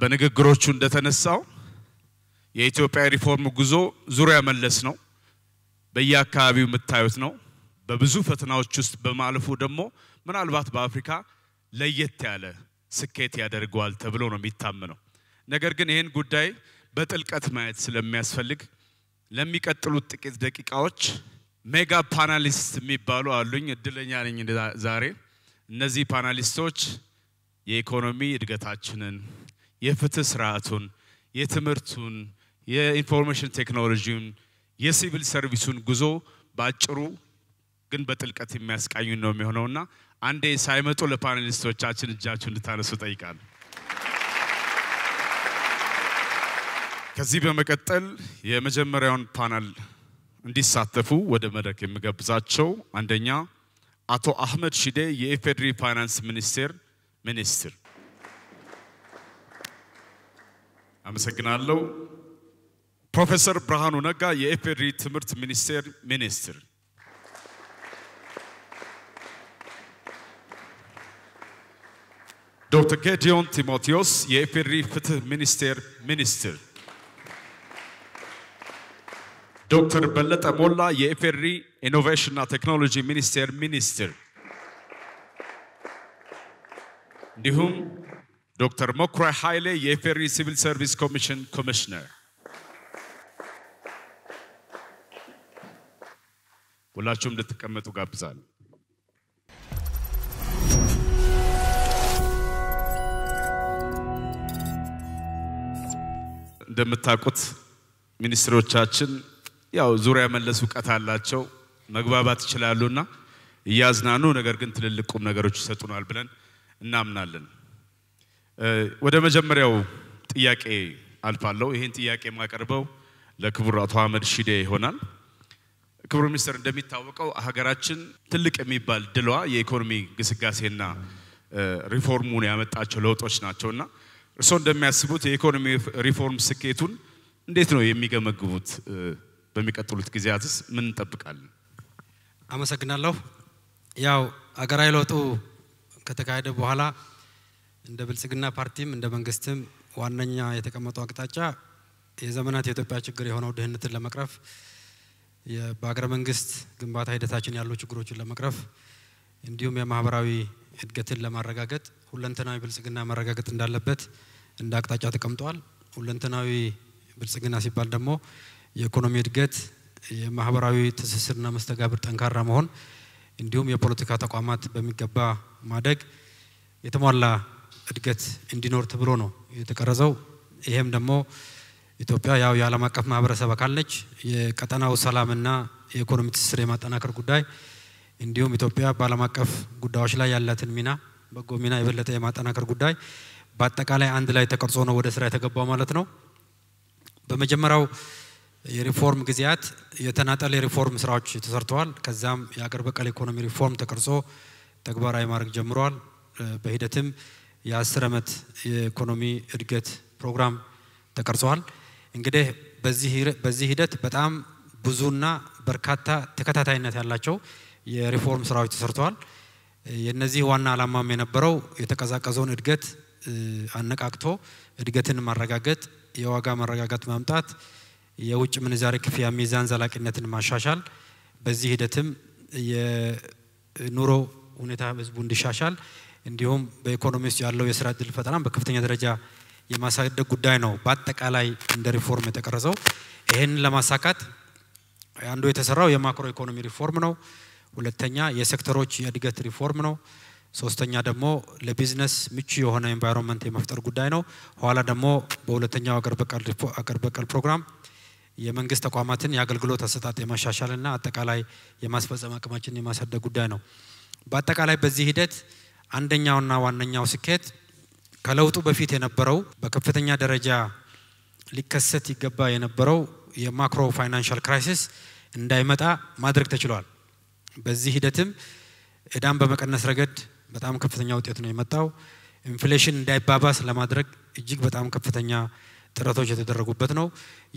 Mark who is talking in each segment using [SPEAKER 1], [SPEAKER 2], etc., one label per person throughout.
[SPEAKER 1] በንግግሮቹ እንደተነሳው የኢትዮጵያ ሪፎርም ጉዞ ዙሪያ መለስ ነው በየአካባቢው መታየት ነው በብዙ ፈተናዎች ውስጥ በማለፉ ደግሞ ምናልባት በአፍሪካ ለየት ያለ ስኬት ያደርጋል ተብሎ ነው የሚታመነው ነገር ግን ይሄን ጉዳይ በጥልቀት ማየት ስለሚያስፈልግ ለሚቀጥሉት ጥቂት ደቂቃዎች ሜጋ ፓናሊስት የሚባሉ አሉኝ እድለኛ ነኝ ዛሬ እነዚህ ፓናሊስቶች የኢኮኖሚ እድገታችንን የፍትህ ስርዓቱን የትምህርቱን የኢንፎርሜሽን ቴክኖሎጂውን የሲቪል ሰርቪሱን ጉዞ ባጭሩ ግን በጥልቀት የሚያስቃኙ ነው የሚሆነውና አንዴ ሳይመጡ ለፓናሊስቶቻችን እጃቸውን እንድታነሱ ጠይቃለሁ ከዚህ በመቀጠል የመጀመሪያውን ፓናል እንዲሳተፉ ወደ መድረክ የሚጋብዛቸው አንደኛ አቶ አህመድ ሺዴ የኢፌድሪ ፋይናንስ ሚኒስትር አመሰግናለሁ ፕሮፌሰር ብርሃኑ ነጋ የኢፌድሪ ትምህርት ሚኒስትር ዶክተር ጌዲዮን ቲሞቴዎስ የኢፌድሪ ፍትህ ሚኒስትር ዶክተር በለጠ ሞላ የኢፌድሪ ኢኖቬሽን እና ቴክኖሎጂ ሚኒስትር እንዲሁም ዶክተር መኩሪያ ኃይሌ የኢፌድሪ ሲቪል ሰርቪስ ኮሚሽነር ሁላችሁም እንድትቀመጡ ጋብዛለሁ እንደምታውቁት ሚኒስትሮቻችን ያው ዙሪያ መለስ ዕውቀት አላቸው መግባባት ይችላሉና ያዝናኑ ነገር ግን ትልልቁም ነገሮች ይሰጡናል ብለን እናምናለን ወደ መጀመሪያው ጥያቄ አልፋለሁ ይሄን ጥያቄ ማቀርበው ለክቡር አቶ አህመድ ሺዴ ይሆናል ክቡር ሚኒስትር እንደሚታወቀው ሀገራችን ትልቅ የሚባል ድሏ የኢኮኖሚ ግስጋሴና ሪፎርሙን ያመጣቸው ለውጦች ናቸውና እርሶ እንደሚያስቡት የኢኮኖሚ ሪፎርም ስኬቱን እንዴት ነው የሚገመግሙት በሚቀጥሉት ጊዜያትስ ምን እንጠብቃለን
[SPEAKER 2] አመሰግናለሁ ያው አገራዊ ለውጡ ከተካሄደ በኋላ እንደ ብልጽግና ፓርቲም እንደ መንግስትም ዋነኛ የተቀመጠው አቅጣጫ የዘመናት የኢትዮጵያ ችግር የሆነው ድህነትን ለመቅረፍ በአገረ መንግስት ግንባታ ሂደታችን ያሉ ችግሮችን ለመቅረፍ እንዲሁም የማህበራዊ እድገትን ለማረጋገጥ ሁለንተናዊ ብልጽግና ማረጋገጥ እንዳለበት እንደ አቅጣጫ ተቀምጧል ሁለንተናዊ ብልጽግና ሲባል ደግሞ የኢኮኖሚ እድገት የማህበራዊ ትስስርና መስተጋብር ጠንካራ መሆን እንዲሁም የፖለቲካ ተቋማት በሚገባ ማደግ የተሟላ እድገት እንዲኖር ተብሎ ነው የተቀረጸው ይሄም ደግሞ ኢትዮጵያ ያው የዓለም አቀፍ ማህበረሰብ አካል ነች የቀጠናው ሰላምና የኢኮኖሚ ትስስር የማጠናከር ጉዳይ እንዲሁም ኢትዮጵያ በዓለም አቀፍ ጉዳዮች ላይ ያላትን ሚና በጎ ሚና የበለጠ የማጠናከር ጉዳይ በአጠቃላይ አንድ ላይ ተቀርጾ ነው ወደ ስራ የተገባው ማለት ነው በመጀመሪያው የሪፎርም ጊዜያት የተናጠለ የሪፎርም ስራዎች ተሰርተዋል ከዛም የአገር በቀል ኢኮኖሚ ሪፎርም ተቀርጾ ተግባራዊ ማድረግ ጀምሯል በሂደትም የ10 አመት የኢኮኖሚ እድገት ፕሮግራም ተቀርጿል እንግዲህ በዚህ ሂደት በጣም ብዙና በርካታ ተከታታይነት ያላቸው የሪፎርም ስራዎች ተሰርተዋል የነዚህ ዋና ዓላማም የነበረው የተቀዛቀዘውን እድገት አነቃቅቶ እድገትን ማረጋገጥ የዋጋ ማረጋጋት ማምጣት የውጭ ምንዛሪ ክፍያ ሚዛን ዘላቂነትን ማሻሻል በዚህ ሂደትም የኑሮ ሁኔታ ህዝቡ እንዲሻሻል እንዲሁም በኢኮኖሚ ውስጥ ያለው የሥራ ዕድል ፈጠራ በከፍተኛ ደረጃ የማሳደግ ጉዳይ ነው በአጠቃላይ እንደ ሪፎርም የተቀረጸው ይሄን ለማሳካት አንዱ የተሰራው የማክሮ ኢኮኖሚ ሪፎርም ነው ሁለተኛ የሴክተሮች የእድገት ሪፎርም ነው ሶስተኛ ደግሞ ለቢዝነስ ምቹ የሆነ ኤንቫይሮንመንት የመፍጠር ጉዳይ ነው ኋላ ደግሞ በሁለተኛው አገር በቀል ፕሮግራም የመንግስት ተቋማትን የአገልግሎት አሰጣጥ የማሻሻልና አጠቃላይ የማስፈጸም አቅማችንን የማሳደግ ጉዳይ ነው በአጠቃላይ በዚህ ሂደት አንደኛውና ዋነኛው ስኬት ከለውጡ በፊት የነበረው በከፍተኛ ደረጃ ሊከሰት ይገባ የነበረው የማክሮ ፋይናንሻል ክራይሲስ እንዳይመጣ ማድረግ ተችሏል በዚህ ሂደትም እዳን በመቀነስ ረገድ በጣም ከፍተኛ ውጤት ነው የመጣው ኢንፍሌሽን እንዳይባባስ ለማድረግ እጅግ በጣም ከፍተኛ ጥረቶች የተደረጉበት ነው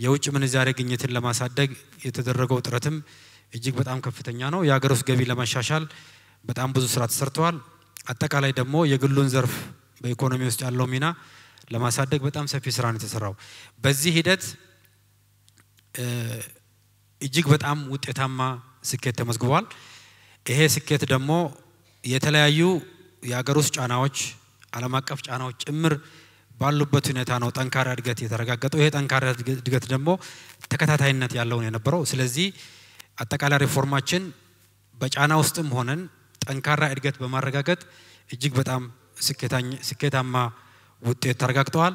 [SPEAKER 2] የውጭ ምንዛሬ ግኝትን ለማሳደግ የተደረገው ጥረትም እጅግ በጣም ከፍተኛ ነው የሀገር ውስጥ ገቢ ለማሻሻል በጣም ብዙ ስራ ተሰርቷል አጠቃላይ ደግሞ የግሉን ዘርፍ በኢኮኖሚ ውስጥ ያለው ሚና ለማሳደግ በጣም ሰፊ ስራ ነው የተሰራው በዚህ ሂደት እጅግ በጣም ውጤታማ ስኬት ተመዝግቧል ይሄ ስኬት ደግሞ የተለያዩ የሀገር ውስጥ ጫናዎች ዓለም አቀፍ ጫናዎች ጭምር ባሉበት ሁኔታ ነው ጠንካራ እድገት የተረጋገጠው ይሄ ጠንካራ እድገት ደግሞ ተከታታይነት ያለው ነው የነበረው ስለዚህ አጠቃላይ ሪፎርማችን በጫና ውስጥም ሆነን ጠንካራ እድገት በማረጋገጥ እጅግ በጣም ስኬታማ ውጤት ተረጋግጧል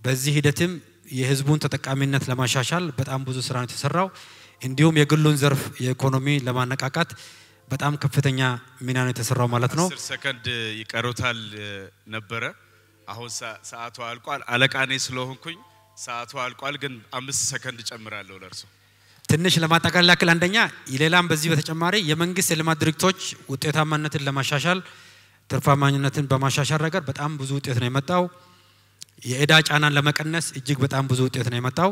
[SPEAKER 2] በዚህ ሂደትም የህዝቡን ተጠቃሚነት ለማሻሻል በጣም ብዙ ስራ ነው የተሰራው እንዲሁም የግሉን ዘርፍ የኢኮኖሚ ለማነቃቃት በጣም ከፍተኛ ሚና ነው የተሰራው ማለት ነው
[SPEAKER 1] 10 ሰከንድ ይቀሩታል ነበረ አሁን ሰዓቱ አልቋል አለቃኔ ስለሆንኩኝ ሰዓቱ አልቋል ግን 5 ሰከንድ ጨምራለሁ ለርሶ
[SPEAKER 2] ትንሽ ለማጠቃለል ያክል አንደኛ ይሌላም በዚህ በተጨማሪ የመንግስት የልማት ድርጅቶች ውጤታማነትን ለማሻሻል ትርፋማኝነትን በማሻሻል ረገድ በጣም ብዙ ውጤት ነው የመጣው የኤዳ ጫናን ለመቀነስ እጅግ በጣም ብዙ ውጤት ነው የመጣው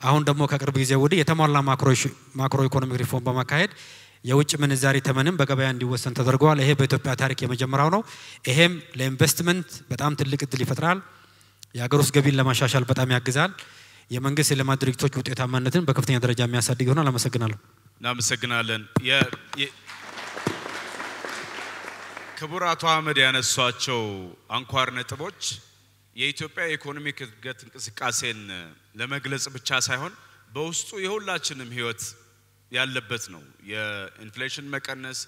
[SPEAKER 2] አሁን ደግሞ ከቅርብ ጊዜ ወዲህ የተሟላ ማክሮ ኢኮኖሚክ ሪፎርም በማካሄድ የውጭ ምንዛሪ ተመንም በገበያ እንዲወሰን ተደርጓል ይሄ በኢትዮጵያ ታሪክ የመጀመሪያው ነው ይሄም ለኢንቨስትመንት በጣም ትልቅ እድል ይፈጥራል የሀገር ውስጥ ገቢን ለማሻሻል በጣም ያግዛል የመንግስት የልማት ድርጅቶች ውጤታማነትን በከፍተኛ ደረጃ የሚያሳድግ ይሆናል አመሰግናለሁ
[SPEAKER 1] እናመሰግናለን ክቡር አቶ አህመድ ያነሷቸው አንኳር ነጥቦች የኢትዮጵያ ኢኮኖሚክ እድገት እንቅስቃሴን ለመግለጽ ብቻ ሳይሆን በውስጡ የሁላችንም ህይወት ያለበት ነው የኢንፍሌሽን መቀነስ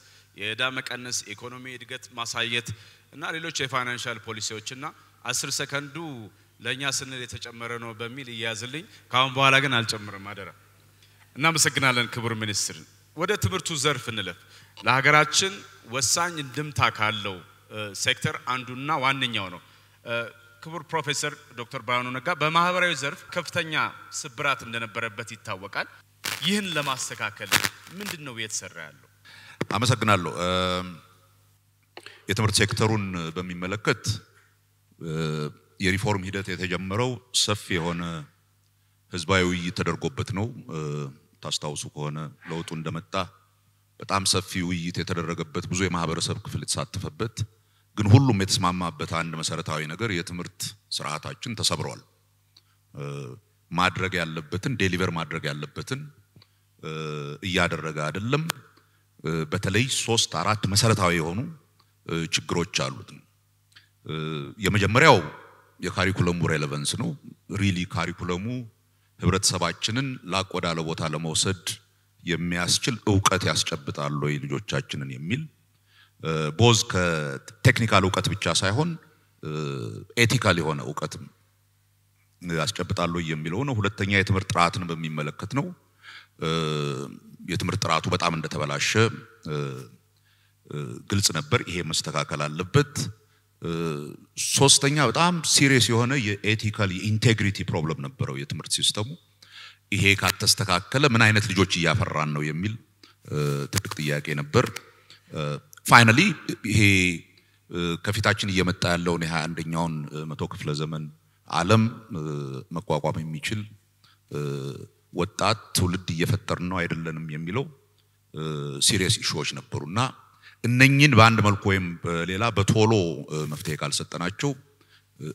[SPEAKER 1] የዕዳ መቀነስ ኢኮኖሚ እድገት ማሳየት እና ሌሎች የፋይናንሻል ፖሊሲዎችና 10 ሰከንዱ ለኛ ስንል የተጨመረ ነው በሚል ይያዝልኝ ካሁን በኋላ ግን አልጨምርም አደራ እናመሰግናለን ክቡር ሚኒስትር ወደ ትምርቱ ዘርፍ እንለፍ ለሀገራችን ወሳኝ እንድምታ ካለው ሴክተር አንዱና ዋንኛው ነው ክቡር ፕሮፌሰር ዶክተር ብርሃኑ ነጋ በማህበራዊ ዘርፍ ከፍተኛ ስብራት እንደነበረበት ይታወቃል ይህን ለማስተካከል ምንድነው የተሰራ ያለው
[SPEAKER 3] አመሰግናለሁ የትምርት ሴክተሩን በሚመለከት የሪፎርም ሂደት የተጀመረው ሰፊ የሆነ ህዝባዊ ውይይት ተደርጎበት ነው ታስታውሱ ከሆነ ለውጡ እንደመጣ በጣም ሰፊ ውይይት የተደረገበት ብዙ የማህበረሰብ ክፍል የተሳተፈበት ግን ሁሉም የተስማማበት አንድ መሰረታዊ ነገር የትምርት ስርዓታችን ተሰብሯል ማድረግ ያለበትን ዴሊቨር ማድረግ ያለበትን እያደረገ አይደለም በተለይ 3-4 መሰረታዊ የሆኑ ችግሮች አሉት የመጀመሪያው የካሪኩለሙ ሬሌቫንስ ነው ሪሊ ካሪኩለሙ ህብረተሰባችንን ላቆዳለ ቦታ ለመውሰድ የሚያስችል ዕውቀት ያስጨብጣል ወይ ልጆቻችንን የሚል ቦዝ ከቴክኒካል ዕውቀት ብቻ ሳይሆን ኤቲካል የሆነ ዕውቀትም ያስጨብጣል ወይ የሚለው ነው ሁለተኛ የትምርት ጥራትን በሚመለከት ነው የትምርት ጥራቱ በጣም እንደተበላሸ ግልጽ ነበር ይሄ መስተካከል አለበት ሶስተኛ በጣም ሲሪየስ የሆነ የኤቲካል ኢንቴግሪቲ ፕሮብለም ነበረው የትምርት ሲስተሙ ይሄ ካተስተካከለ ምን አይነት ልጆች ያፈራን ነው የሚል ትልቅ ጥያቄ ነበር ፋይናሊ ይሄ ከፊታችን እየመጣ ያለው የ21ኛውን መቶ ክፍለ ዘመን ዓለም መቋቋም የሚችል ወጣት ትውልድ እየፈጠርን ነው አይደለንም የሚለው ሲሪየስ ኢሹዎች ነበሩና እነኚህን በአንድ መልኩ ወይም በሌላ በቶሎ መፍትሄ ካልሰጠናቸው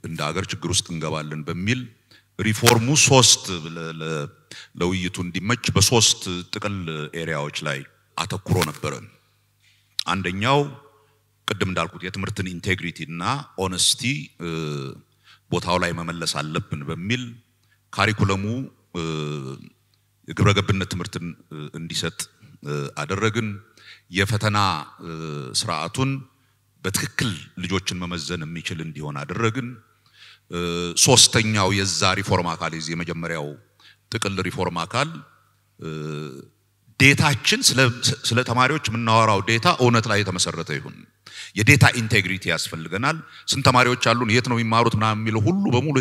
[SPEAKER 3] እንደ ሀገር ችግር ውስጥ እንገባለን በሚል ሪፎርሙ 3 ለውይይቱ እንዲመች በ3 ጥቅል ኤሪያዎች ላይ አተኩሮ ነበር አንደኛው ቅድም እንዳልኩት የትምርትን ኢንቴግሪቲ እና ኦነስቲ ቦታው ላይ መመለስ አለብን በሚል ካሪኩለሙ የግብረገብነት ትምርትን እንዲሰጥ አደረግን የፈተና ስርዓቱን በትክክል ልጆችን መመዘን የሚችል እንዲሆን አደረግን ሶስተኛው የዛ ሪፎርም አካል የመጀመሪያው ጥቅል ሪፎርም አካል ዴታችን ስለ ተማሪዎች ምናወራው ዴታ ኦነት ላይ የተመሰረተ ይሁን የዴታ ኢንቴግሪቲ ያስፈልገናል ስንት ተማሪዎች አሉን የት ነው የሚማሩት ምናምን የሚለው ሁሉ በሙሉ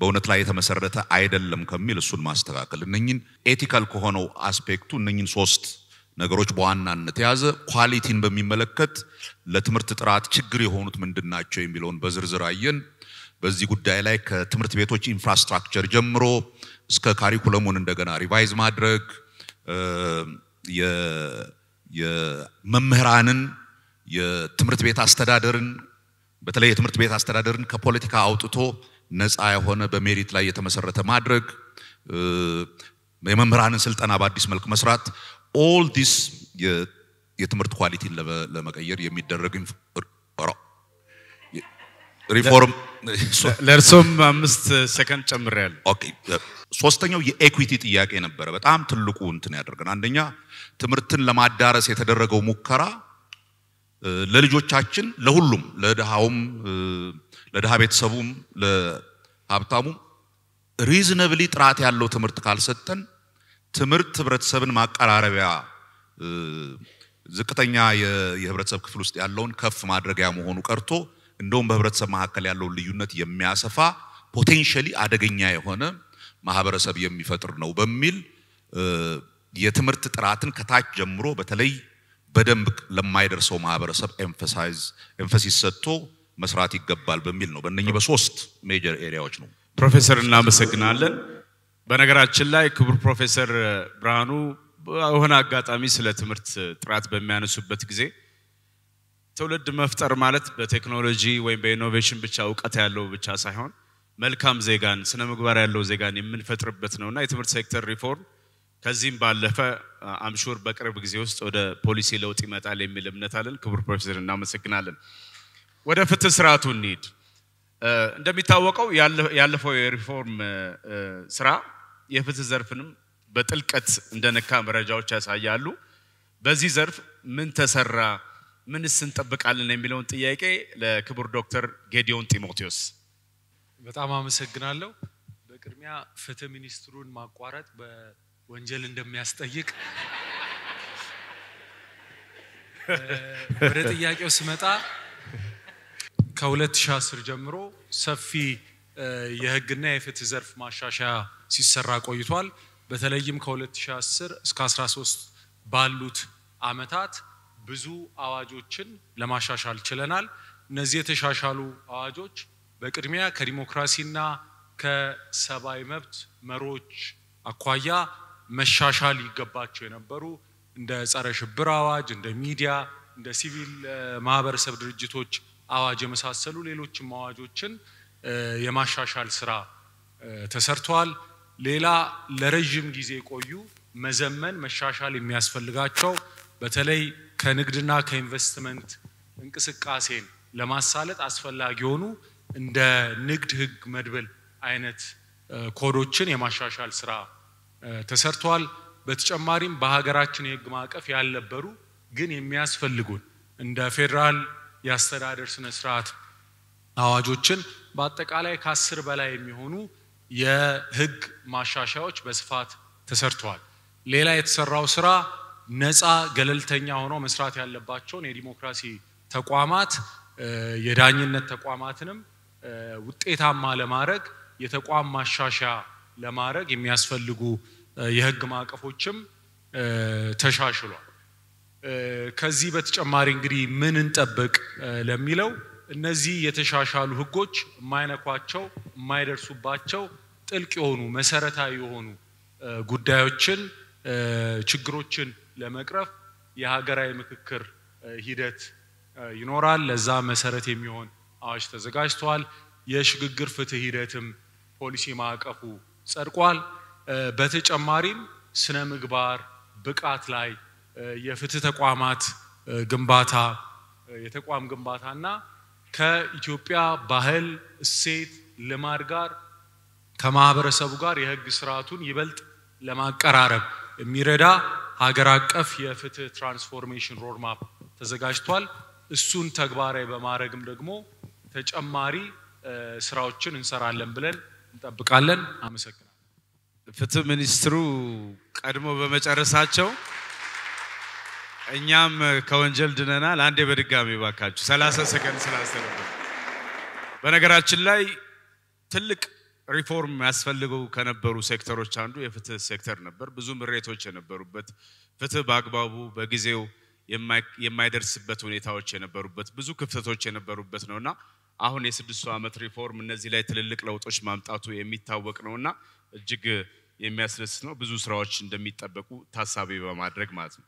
[SPEAKER 3] በእውነት ላይ የተመሰረተ አይደለም ከሚል እሱን ማስተካከል እነኚህን ኤቲካል ከሆነው አስፔክቱ እነኚህን 3 ነገሮች በዋናነት ያዘ ኳሊቲን በሚመለከት ለትምርት ጥራት ችግር የሆኑት ምንድናቸው የሚለውን በዝርዝር አየን በዚህ ጉዳይ ላይ ከትምርት ቤቶች ኢንፍራስትራክቸር ጀምሮ እስከ ካሪኩለሙን እንደገና ሪቫይዝ ማድረግ የመምህራንን የትምርት ቤት አስተዳደርን በተለይ የትምህርት ቤት አስተዳደርን ከፖለቲካ አውጥቶ ነፃ የሆነ በሜሪት ላይ የተመሰረተ ማድረግ የመምህራንን ስልጠና በአዲስ መልክ መስራት all this የትምህርት ኳሊቲን ለመቀየር የሚደረግ ሪፎርም
[SPEAKER 1] ለርሶም 5 ሰከንድ ጨምሬያለሁ
[SPEAKER 3] ኦኬ ሶስተኛው የኢኩዊቲ ጥያቄ ነበር በጣም ትልቁ እንትን ያደርገን አንደኛ ትምህርትን ለማዳረስ የተደረገው ሙከራ ለልጆቻችን ለሁሉም ለደሃውም ለደሃ ቤተሰቡም ለሀብታሙም ሪዝነብሊ ጥራት ያለው ትምህርት ካልሰጠን ትምህርት ህብረተሰብን ማቀራረቢያ ዝቅተኛ የህብረተሰብ ክፍል ውስጥ ያለውን ከፍ ማድረጊያ መሆኑ ቀርቶ እንደውም በህብረተሰብ መካከል ያለው ልዩነት የሚያሰፋ ፖቴንሻሊ አደገኛ የሆነ ማህበረሰብ የሚፈጥር ነው በሚል የትምህርት ጥራትን ከታች ጀምሮ በተለይ በደንብ ለማይደርሰው ማህበረሰብ ኤምፋሲስ ሰጥቶ መስራት ይገባል በሚል ነው በእነኚህ በሶስት ሜጀር ኤሪያዎች ነው
[SPEAKER 1] ፕሮፌሰር እናመሰግናለን በነገራችን ላይ ክቡር ፕሮፌሰር ብርሃኑ ሆነ አጋጣሚ ስለ ትምህርት ጥራት በሚያነሱበት ጊዜ ትውልድ መፍጠር ማለት በቴክኖሎጂ ወይ በኢኖቬሽን ብቻ ዕውቀት ያለው ብቻ ሳይሆን መልካም ዜጋን ስነ ምግባር ያለው ዜጋን የምንፈጥርበት ነውና የትምህርት ሴክተር ሪፎርም ከዚህም ባለፈ አምሹር በቅርብ ጊዜ ውስጥ ወደ ፖሊሲ ለውጥ ይመጣል የሚል እምነት አለን ክቡር ፕሮፌሰር እናመሰግናለን ወደ ፍትህ ስርዓቱ እንሂድ እንደሚታወቀው ያለፈው የሪፎርም ስራ የፍትህ ዘርፍንም በጥልቀት እንደነካ መረጃዎች ያሳያሉ በዚህ ዘርፍ ምን ተሰራ ምንስ እንጠብቃለን የሚለውን ጥያቄ ለክቡር ዶክተር ጌዲዮን ጢሞቴዎስ
[SPEAKER 4] በጣም አመሰግናለሁ በቅድሚያ ፍትህ ሚኒስትሩን ማቋረጥ በወንጀል እንደሚያስጠይቅ ወደ ጥያቄው ስመጣ ከ2010 ጀምሮ ሰፊ የህግና የፍትህ ዘርፍ ማሻሻያ ሲሰራ ቆይቷል በተለይም ከ2010 እስከ 13 ባሉት አመታት ብዙ አዋጆችን ለማሻሻል ችለናል እነዚህ የተሻሻሉ አዋጆች በቅድሚያ ከዲሞክራሲና ከሰባዊ መብት መሮች አኳያ መሻሻል ይገባቸው የነበሩ እንደ ጸረ ሽብር አዋጅ እንደ ሚዲያ እንደ ሲቪል ማህበረሰብ ድርጅቶች አዋጅ የመሳሰሉ ሌሎችም አዋጆችን የማሻሻል ስራ ተሰርቷል ሌላ ለረጅም ጊዜ ቆዩ መዘመን መሻሻል የሚያስፈልጋቸው በተለይ ከንግድና ከኢንቨስትመንት እንቅስቃሴን ለማሳለጥ አስፈላጊ ሆኑ እንደ ንግድ ህግ መድብል አይነት ኮዶችን የማሻሻል ስራ ተሰርቷል በተጨማሪም በሀገራችን የህግ ማዕቀፍ ያልነበሩ ግን የሚያስፈልጉን እንደ ፌደራል ያስተዳደር ስነ ስርዓት አዋጆችን በአጠቃላይ ከ10 በላይ የሚሆኑ የህግ ማሻሻያዎች በስፋት ተሰርተዋል ሌላ የተሰራው ስራ ነፃ ገለልተኛ ሆኖ መስራት ያለባቸውን የዲሞክራሲ ተቋማት የዳኝነት ተቋማትንም ውጤታማ ለማድረግ የተቋም ማሻሻያ ለማድረግ የሚያስፈልጉ የህግ ማዕቀፎችም ተሻሽሏል ከዚህ በተጨማሪ እንግዲህ ምን እንጠብቅ ለሚለው እነዚህ የተሻሻሉ ህጎች የማይነኳቸው የማይደርሱባቸው ጥልቅ የሆኑ መሰረታዊ የሆኑ ጉዳዮችን ችግሮችን ለመቅረፍ የሀገራዊ ምክክር ሂደት ይኖራል ለዛ መሰረት የሚሆን አዋጅ ተዘጋጅቷል የሽግግር ፍትህ ሂደትም ፖሊሲ ማዕቀፉ ጸድቋል በተጨማሪም ስነ ምግባር ብቃት ላይ የፍትህ ተቋማት ግንባታ የተቋም ግንባታና ከኢትዮጵያ ባህል እሴት ልማድ ጋር ከማህበረሰቡ ጋር የህግ ስርዓቱን ይበልጥ ለማቀራረብ የሚረዳ ሀገር አቀፍ የፍትህ ትራንስፎርሜሽን ሮድማፕ ተዘጋጅቷል እሱን ተግባራዊ በማድረግም ደግሞ ተጨማሪ ስራዎችን እንሰራለን ብለን እንጠብቃለን አመሰግናለሁ
[SPEAKER 1] ፍትህ ሚኒስትሩ ቀድሞ በመጨረሳቸው እኛም ከወንጀል ድነናል አንዴ በድጋሚ ባካችሁ 30 ሰከንድ ስላሰረበ በነገራችን ላይ ትልቅ ሪፎርም ያስፈልገው ከነበሩ ሴክተሮች አንዱ የፍትህ ሴክተር ነበር ብዙ ምሬቶች የነበሩበት ፍትህ በአግባቡ በጊዜው የማይደርስበት ሁኔታዎች የነበሩበት ብዙ ክፍተቶች የነበሩበት ነውና አሁን የ6 ዓመት ሪፎርም እነዚህ ላይ ትልልቅ ለውጦች ማምጣቱ የሚታወቅ ነውና እጅግ የሚያስደስት ነው ብዙ ስራዎች እንደሚጠበቁ ታሳቢ በማድረግ ማለት ነው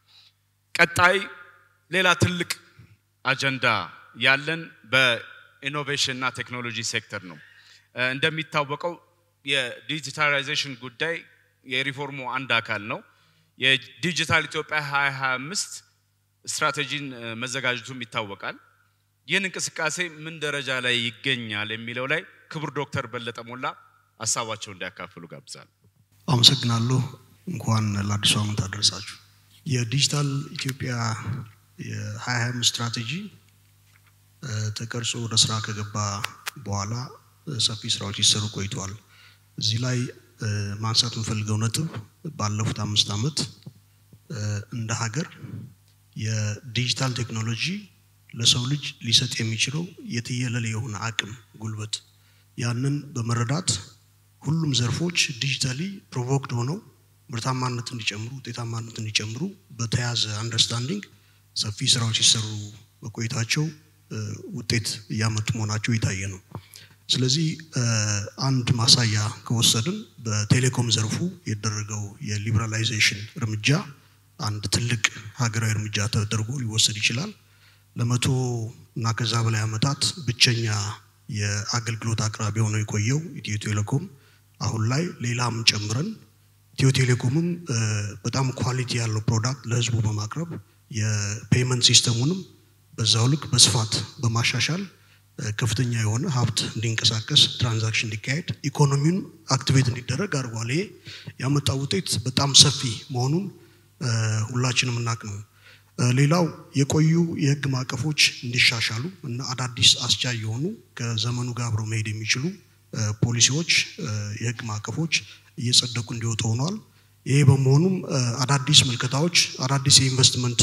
[SPEAKER 1] ቀጣይ ሌላ ትልቅ አጀንዳ ያለን በኢኖቬሽን እና ቴክኖሎጂ ሴክተር ነው። እንደሚታወቀው የዲጂታላይዜሽን ጉዳይ የሪፎርሙ አንድ አካል ነው። የዲጂታል ኢትዮጵያ 2025 ስትራቴጂን መዘጋጀቱም ይታወቃል። ይህን እንቅስቃሴ ምን ደረጃ ላይ ይገኛል የሚለው ላይ ክቡር ዶክተር በለጠ ሞላ ሐሳባቸውን እንዲያካፍሉ ጋብዛለሁ።
[SPEAKER 5] አመሰግናለሁ። እንኳን ለአዲሱ ዓመት አደረሳችሁ። የዲጂታል ኢትዮጵያ የ2025 ስትራቴጂ ተቀርጾ ወደ ስራ ከገባ በኋላ ሰፊ ስራዎች ይሰሩ ቆይተዋል። እዚህ ላይ ማንሳት የምፈልገው ነጥብ ባለፉት 5 ዓመት እንደ ሀገር የዲጂታል ቴክኖሎጂ ለሰው ልጅ ሊሰጥ የሚችለው የትየለሌ የሆነ አቅም ጉልበት ያንን በመረዳት ሁሉም ዘርፎች ዲጂታሊ ፕሮቮክድ ሆነው ምርታማነት እንዲጨምሩ ውጤታማነት እንዲጨምሩ በተያዘ አንደርስታንዲንግ ሰፊ ስራዎች ይሰሩ በቆይታቸው ውጤት ያመጡ መሆናቸው የታየ ነው። ስለዚህ አንድ ማሳያ ከወሰድን በቴሌኮም ዘርፉ የደረገው የሊበራላይዜሽን እርምጃ አንድ ትልቅ ሀገራዊ እርምጃ ተደርጎ ሊወሰድ ይችላል። ለመቶ እና ከዛ በላይ ዓመታት ብቸኛ የአገልግሎት አቅራቢ ሆኖ የቆየው ኢትዮ ቴሌኮም አሁን ላይ ሌላም ጨምረን ኢትዮ ቴሌኮምም በጣም ኳሊቲ ያለው ፕሮዳክት ለህዝቡ በማቅረብ የፔመንት ሲስተሙንም በዛው ልክ በስፋት በማሻሻል ከፍተኛ የሆነ ሀብት እንዲንቀሳቀስ ትራንዛክሽን እንዲካሄድ ኢኮኖሚውን አክቲቬት እንዲደረግ አድርጓል። ይሄ ያመጣው ውጤት በጣም ሰፊ መሆኑን ሁላችንም እናውቅ ነው። ሌላው የቆዩ የህግ ማዕቀፎች እንዲሻሻሉ እና አዳዲስ አስቻይ የሆኑ ከዘመኑ ጋር አብረው መሄድ የሚችሉ ፖሊሲዎች የህግ ማዕቀፎች እየጸደቁ እንዲወጡ ሆኗል። ይሄ በመሆኑም አዳዲስ መልከታዎች አዳዲስ የኢንቨስትመንት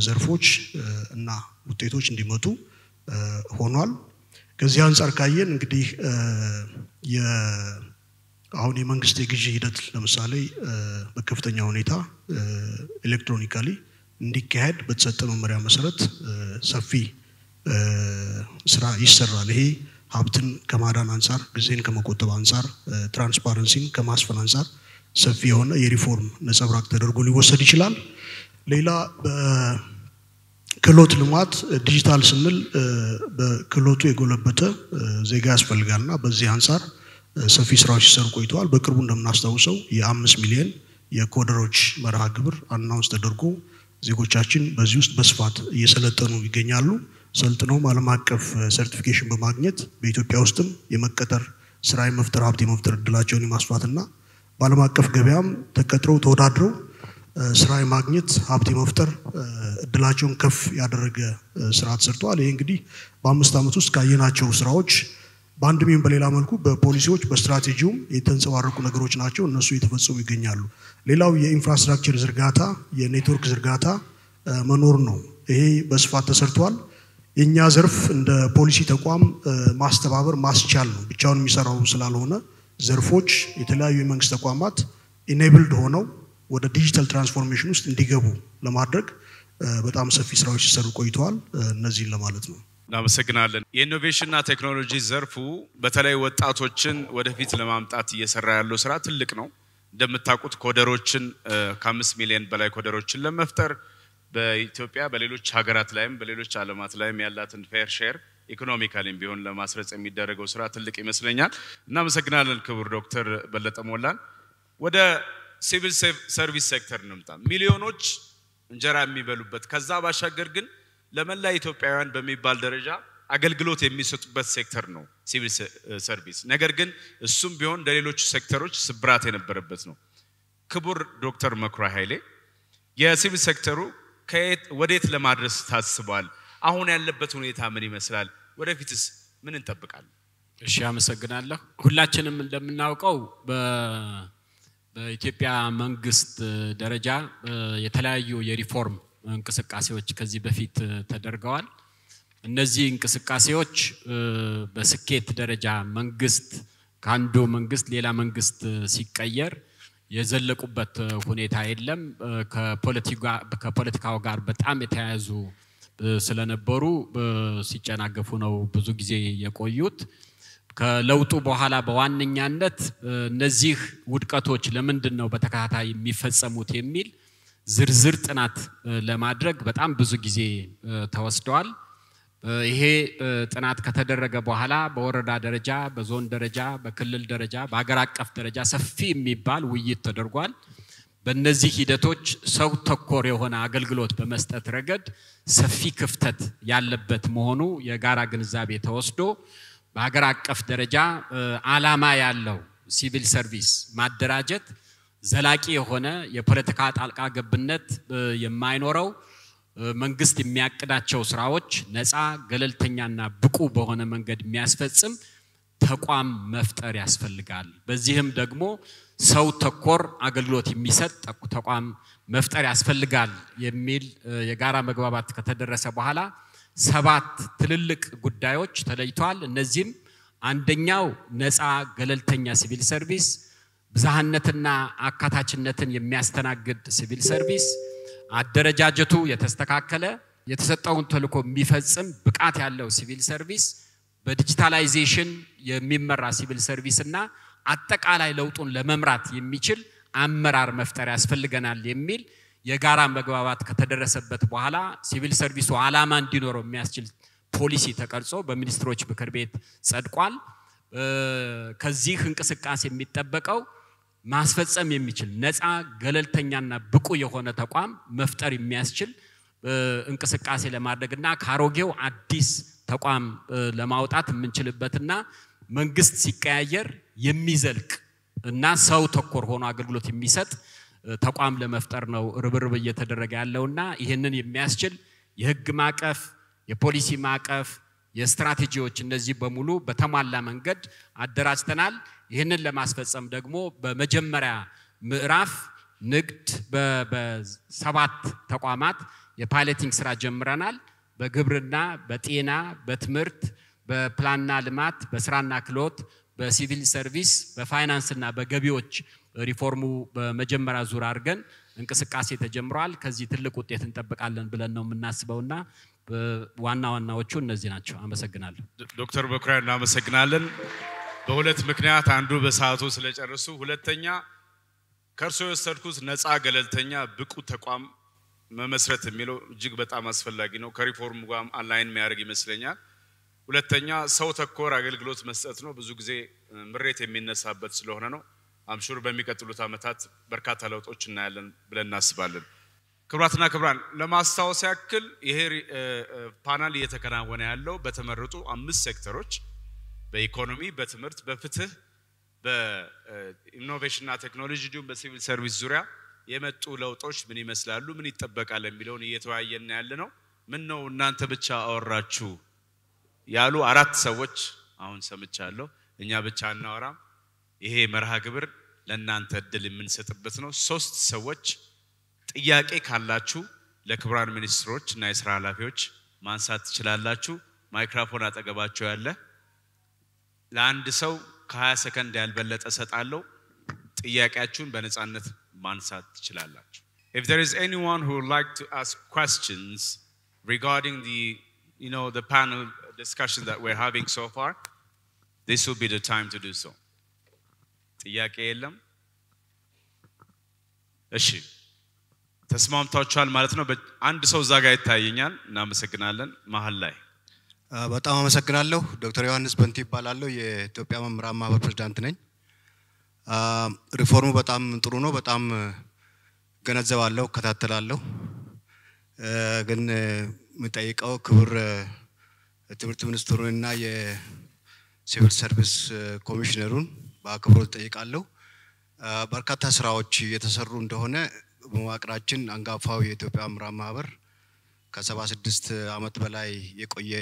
[SPEAKER 5] ዘርፎች እና ውጤቶች እንዲመጡ ሆኗል። ከዚህ አንፃር ካየን እንግዲህ አሁን የመንግስት የግዢ ሂደት ለምሳሌ በከፍተኛ ሁኔታ ኤሌክትሮኒካሊ እንዲካሄድ በተሰጠ መመሪያ መሰረት ሰፊ ስራ ይሰራል። ይሄ ሀብትን ከማዳን አንፃር ጊዜን ከመቆጠብ አንፃር ትራንስፓረንሲን ከማስፈን አንፃር ሰፊ የሆነ የሪፎርም ነጸብራቅ ተደርጎ ሊወሰድ ይችላል። ሌላ በክህሎት ልማት ዲጂታል ስንል በክህሎቱ የጎለበተ ዜጋ ያስፈልጋልና በዚህ አንፃር ሰፊ ስራዎች ሲሰሩ ቆይተዋል። በቅርቡ እንደምናስታውሰው የ5 ሚሊዮን የኮደሮች መርሃ ግብር አናውንስ ተደርጎ ዜጎቻችን በዚህ ውስጥ በስፋት እየሰለጠኑ ይገኛሉ። ሰልጥነው ዓለም አቀፍ ሰርቲፊኬሽን በማግኘት በኢትዮጵያ ውስጥም የመቀጠር ስራ የመፍጠር ሀብት የመፍጠር እድላቸውን የማስፋትና በዓለም አቀፍ ገበያም ተቀጥረው ተወዳድረው ስራ የማግኘት ሀብት የመፍጠር እድላቸውን ከፍ ያደረገ ስራ ተሰርቷል። ይሄ እንግዲህ በ5 ዓመት ውስጥ ካየናቸው ስራዎች በአንድም ይሁን በሌላ መልኩ በፖሊሲዎች በስትራቴጂውም የተንጸባረቁ ነገሮች ናቸው። እነሱ እየተፈጸሙ ይገኛሉ። ሌላው የኢንፍራስትራክቸር ዝርጋታ የኔትወርክ ዝርጋታ መኖር ነው። ይሄ በስፋት ተሰርቷል። የኛ ዘርፍ እንደ ፖሊሲ ተቋም ማስተባበር ማስቻል ነው። ብቻውን የሚሰራው ስላልሆነ ዘርፎች የተለያዩ የመንግስት ተቋማት ኢኔብልድ ሆነው ወደ ዲጂታል ትራንስፎርሜሽን ውስጥ እንዲገቡ ለማድረግ በጣም ሰፊ ስራዎች ሲሰሩ ቆይተዋል። እነዚህን ለማለት ነው።
[SPEAKER 1] እናመሰግናለን። የኢኖቬሽንና ቴክኖሎጂ ዘርፉ በተለይ ወጣቶችን ወደፊት ለማምጣት እየሰራ ያለው ስራ ትልቅ ነው። እንደምታውቁት ኮደሮችን ከ5 ሚሊዮን በላይ ኮደሮችን ለመፍጠር በኢትዮጵያ በሌሎች ሀገራት ላይም በሌሎች ዓለማት ላይም ያላትን ፌር ሼር ኢኮኖሚካሊም ቢሆን ለማስረጽ የሚደረገው ስራ ትልቅ ይመስለኛል። እናመሰግናለን ክቡር ዶክተር በለጠ ሞላን። ወደ ሲቪል ሰርቪስ ሴክተር እንምጣ። ሚሊዮኖች እንጀራ የሚበሉበት ከዛ ባሻገር ግን ለመላ ኢትዮጵያውያን በሚባል ደረጃ አገልግሎት የሚሰጡበት ሴክተር ነው ሲቪል ሰርቪስ። ነገር ግን እሱም ቢሆን ለሌሎች ሴክተሮች ስብራት የነበረበት ነው። ክቡር ዶክተር መኩሪያ ኃይሌ የሲቪል ሴክተሩ ወዴት ለማድረስ ታስቧል? አሁን ያለበት ሁኔታ ምን ይመስላል? ወደፊትስ ምን እንጠብቃለን?
[SPEAKER 6] እሺ አመሰግናለሁ። ሁላችንም እንደምናውቀው በኢትዮጵያ መንግስት ደረጃ የተለያዩ የሪፎርም እንቅስቃሴዎች ከዚህ በፊት ተደርገዋል። እነዚህ እንቅስቃሴዎች በስኬት ደረጃ መንግስት ካንዱ መንግስት ሌላ መንግስት ሲቀየር የዘለቁበት ሁኔታ የለም። ከፖለቲካው ጋር በጣም የተያያዙ ስለነበሩ ሲጨናገፉ ነው ብዙ ጊዜ የቆዩት። ከለውጡ በኋላ በዋነኛነት እነዚህ ውድቀቶች ለምንድነው በተከታታይ የሚፈጸሙት የሚል ዝርዝር ጥናት ለማድረግ በጣም ብዙ ጊዜ ተወስደዋል። ይሄ ጥናት ከተደረገ በኋላ በወረዳ ደረጃ በዞን ደረጃ በክልል ደረጃ በአገር አቀፍ ደረጃ ሰፊ የሚባል ውይይት ተደርጓል በእነዚህ ሂደቶች ሰው ተኮር የሆነ አገልግሎት በመስጠት ረገድ ሰፊ ክፍተት ያለበት መሆኑ የጋራ ግንዛቤ ተወስዶ በአገር አቀፍ ደረጃ ዓላማ ያለው ሲቪል ሰርቪስ ማደራጀት ዘላቂ የሆነ የፖለቲካ ጣልቃ ገብነት የማይኖረው መንግስት የሚያቅዳቸው ስራዎች ነፃ ገለልተኛና ብቁ በሆነ መንገድ የሚያስፈጽም ተቋም መፍጠር ያስፈልጋል በዚህም ደግሞ ሰው ተኮር አገልግሎት የሚሰጥ ተቋም መፍጠር ያስፈልጋል የሚል የጋራ መግባባት ከተደረሰ በኋላ 7 ትልልቅ ጉዳዮች ተለይተዋል እነዚህም አንደኛው ነፃ ገለልተኛ ሲቪል ሰርቪስ ብዝሃነትና አካታችነትን የሚያስተናግድ ሲቪል ሰርቪስ አደረጃጀቱ የተስተካከለ የተሰጠውን ተልዕኮ የሚፈጽም ብቃት ያለው ሲቪል ሰርቪስ በዲጂታላይዜሽን የሚመራ ሲቪል ሰርቪስ እና አጠቃላይ ለውጡን ለመምራት የሚችል አመራር መፍጠር ያስፈልገናል የሚል የጋራ መግባባት ከተደረሰበት በኋላ ሲቪል ሰርቪሱ ዓላማ እንዲኖረው የሚያስችል ፖሊሲ ተቀርጾ በሚኒስትሮች ምክር ቤት ጸድቋል ከዚህ እንቅስቃሴ የሚጠበቀው ማስፈጸም የሚችል ነፃ ገለልተኛና ብቁ የሆነ ተቋም መፍጠር የሚያስችል እንቅስቃሴ ለማድረግና ካሮጌው አዲስ ተቋም ለማውጣት የምንችልበትና መንግስት ሲቀያየር የሚዘልቅ እና ሰው ተኮር ሆኖ አገልግሎት የሚሰጥ ተቋም ለመፍጠር ነው ርብርብ እየተደረገ ያለውና ይሄንን የሚያስችል የህግ ማቀፍ የፖሊሲ ማቀፍ የስትራቴጂዎች እነዚህ በሙሉ በተሟላ መንገድ አደራጅተናል ይሄንን ለማስፈጸም ደግሞ በመጀመሪያ ምዕራፍ ንግድ በ7 ተቋማት የፓይለቲንግ ስራ ጀምረናል በግብርና በጤና በትምህርት በፕላንና ልማት በስራና ክሎት በሲቪል ሰርቪስ በፋይናንስና በገቢዎች ሪፎርሙ በመጀመሪያ ዙር አድርገን እንቅስቃሴ ተጀምሯል ከዚህ ትልቅ ውጤት እንጠብቃለን ብለን ነው የምናስበውና ዋና ዋናዎቹ እነዚህ ናቸው አመሰግናለሁ
[SPEAKER 1] ዶክተር በኩራን እናመሰግናለን በሁለት ምክንያት አንዱ በሰዓቱ ስለጨረሱ ሁለተኛ ከርሶ የወሰድኩት ነፃ ገለልተኛ ብቁ ተቋም መመስረት የሚለው እጅግ በጣም አስፈላጊ ነው ከሪፎርሙ ጋር አላይን የሚያደርግ ይመስለኛል ሁለተኛ ሰው ተኮር አገልግሎት መስጠት ነው ብዙ ጊዜ ምሬት የሚነሳበት ስለሆነ ነው አምሹር በሚቀጥሉት አመታት በርካታ ለውጦች እናያለን ብለን እናስባለን ክብራትና ክብራን ለማስታወስ ያክል ይሄ ፓናል እየተከናወነ ያለው በተመረጡ 5 ሴክተሮች በኢኮኖሚ በትምህርት በፍትህ በኢኖቬሽንና ቴክኖሎጂ ዲዩም በሲቪል ሰርቪስ ዙሪያ የመጡ ለውጦች ምን ይመስላሉ ምን ይተበቃል የሚለውን እየተወያየን ያለነው ምን ነው እናንተ ብቻ አወራችሁ ያሉ 4 ሰዎች አሁን ሰምቻለሁ እኛ ብቻ እናወራም ይሄ መርሃ ግብር ለእናንተ እድል የምንሰጥበት ነው 3 ሰዎች ጥያቄ ካላችሁ ለክብራን ሚኒስትሮች እና የሥራ ኃላፊዎች ማንሳት ትችላላችሁ ማይክሮፎን አጠገባቸው ያለ ለአንድ ሰው ከ20 ሰከንድ ያልበለጠ ሰጣለው ጥያቄያችሁን በነጻነት ማንሳት ትችላላችሁ If there is anyone who would like to ask questions regarding the panel discussion that we're having so far this will be the time to do so ጥያቄ የለም እሺ ተስማምታችኋል ማለት ነው አንድ ሰው እዛ ጋር ይታየኛል እናመሰግናለን መሃል ላይ
[SPEAKER 5] በጣም አመሰግናለሁ ዶክተር ዮሐንስ በንቲ ይባላልው የኢትዮጵያ መምህራን ማህበር ፕሬዝዳንት ነኝ ሪፎርሙ በጣም ጥሩ ነው በጣም ገነዘባለሁ ከታተላለሁ ግን መጠይቀው ክብር ትምህርት ሚኒስትሩንና የሲቪል ሰርቪስ ኮሚሽነሩን በአክብሮት ጠይቃለሁ በርካታ ስራዎች የተሰሩ እንደሆነ በመዋቅራችን አንጋፋው የኢትዮጵያ መምህራን ማህበር ከ76 አመት በላይ የቆየ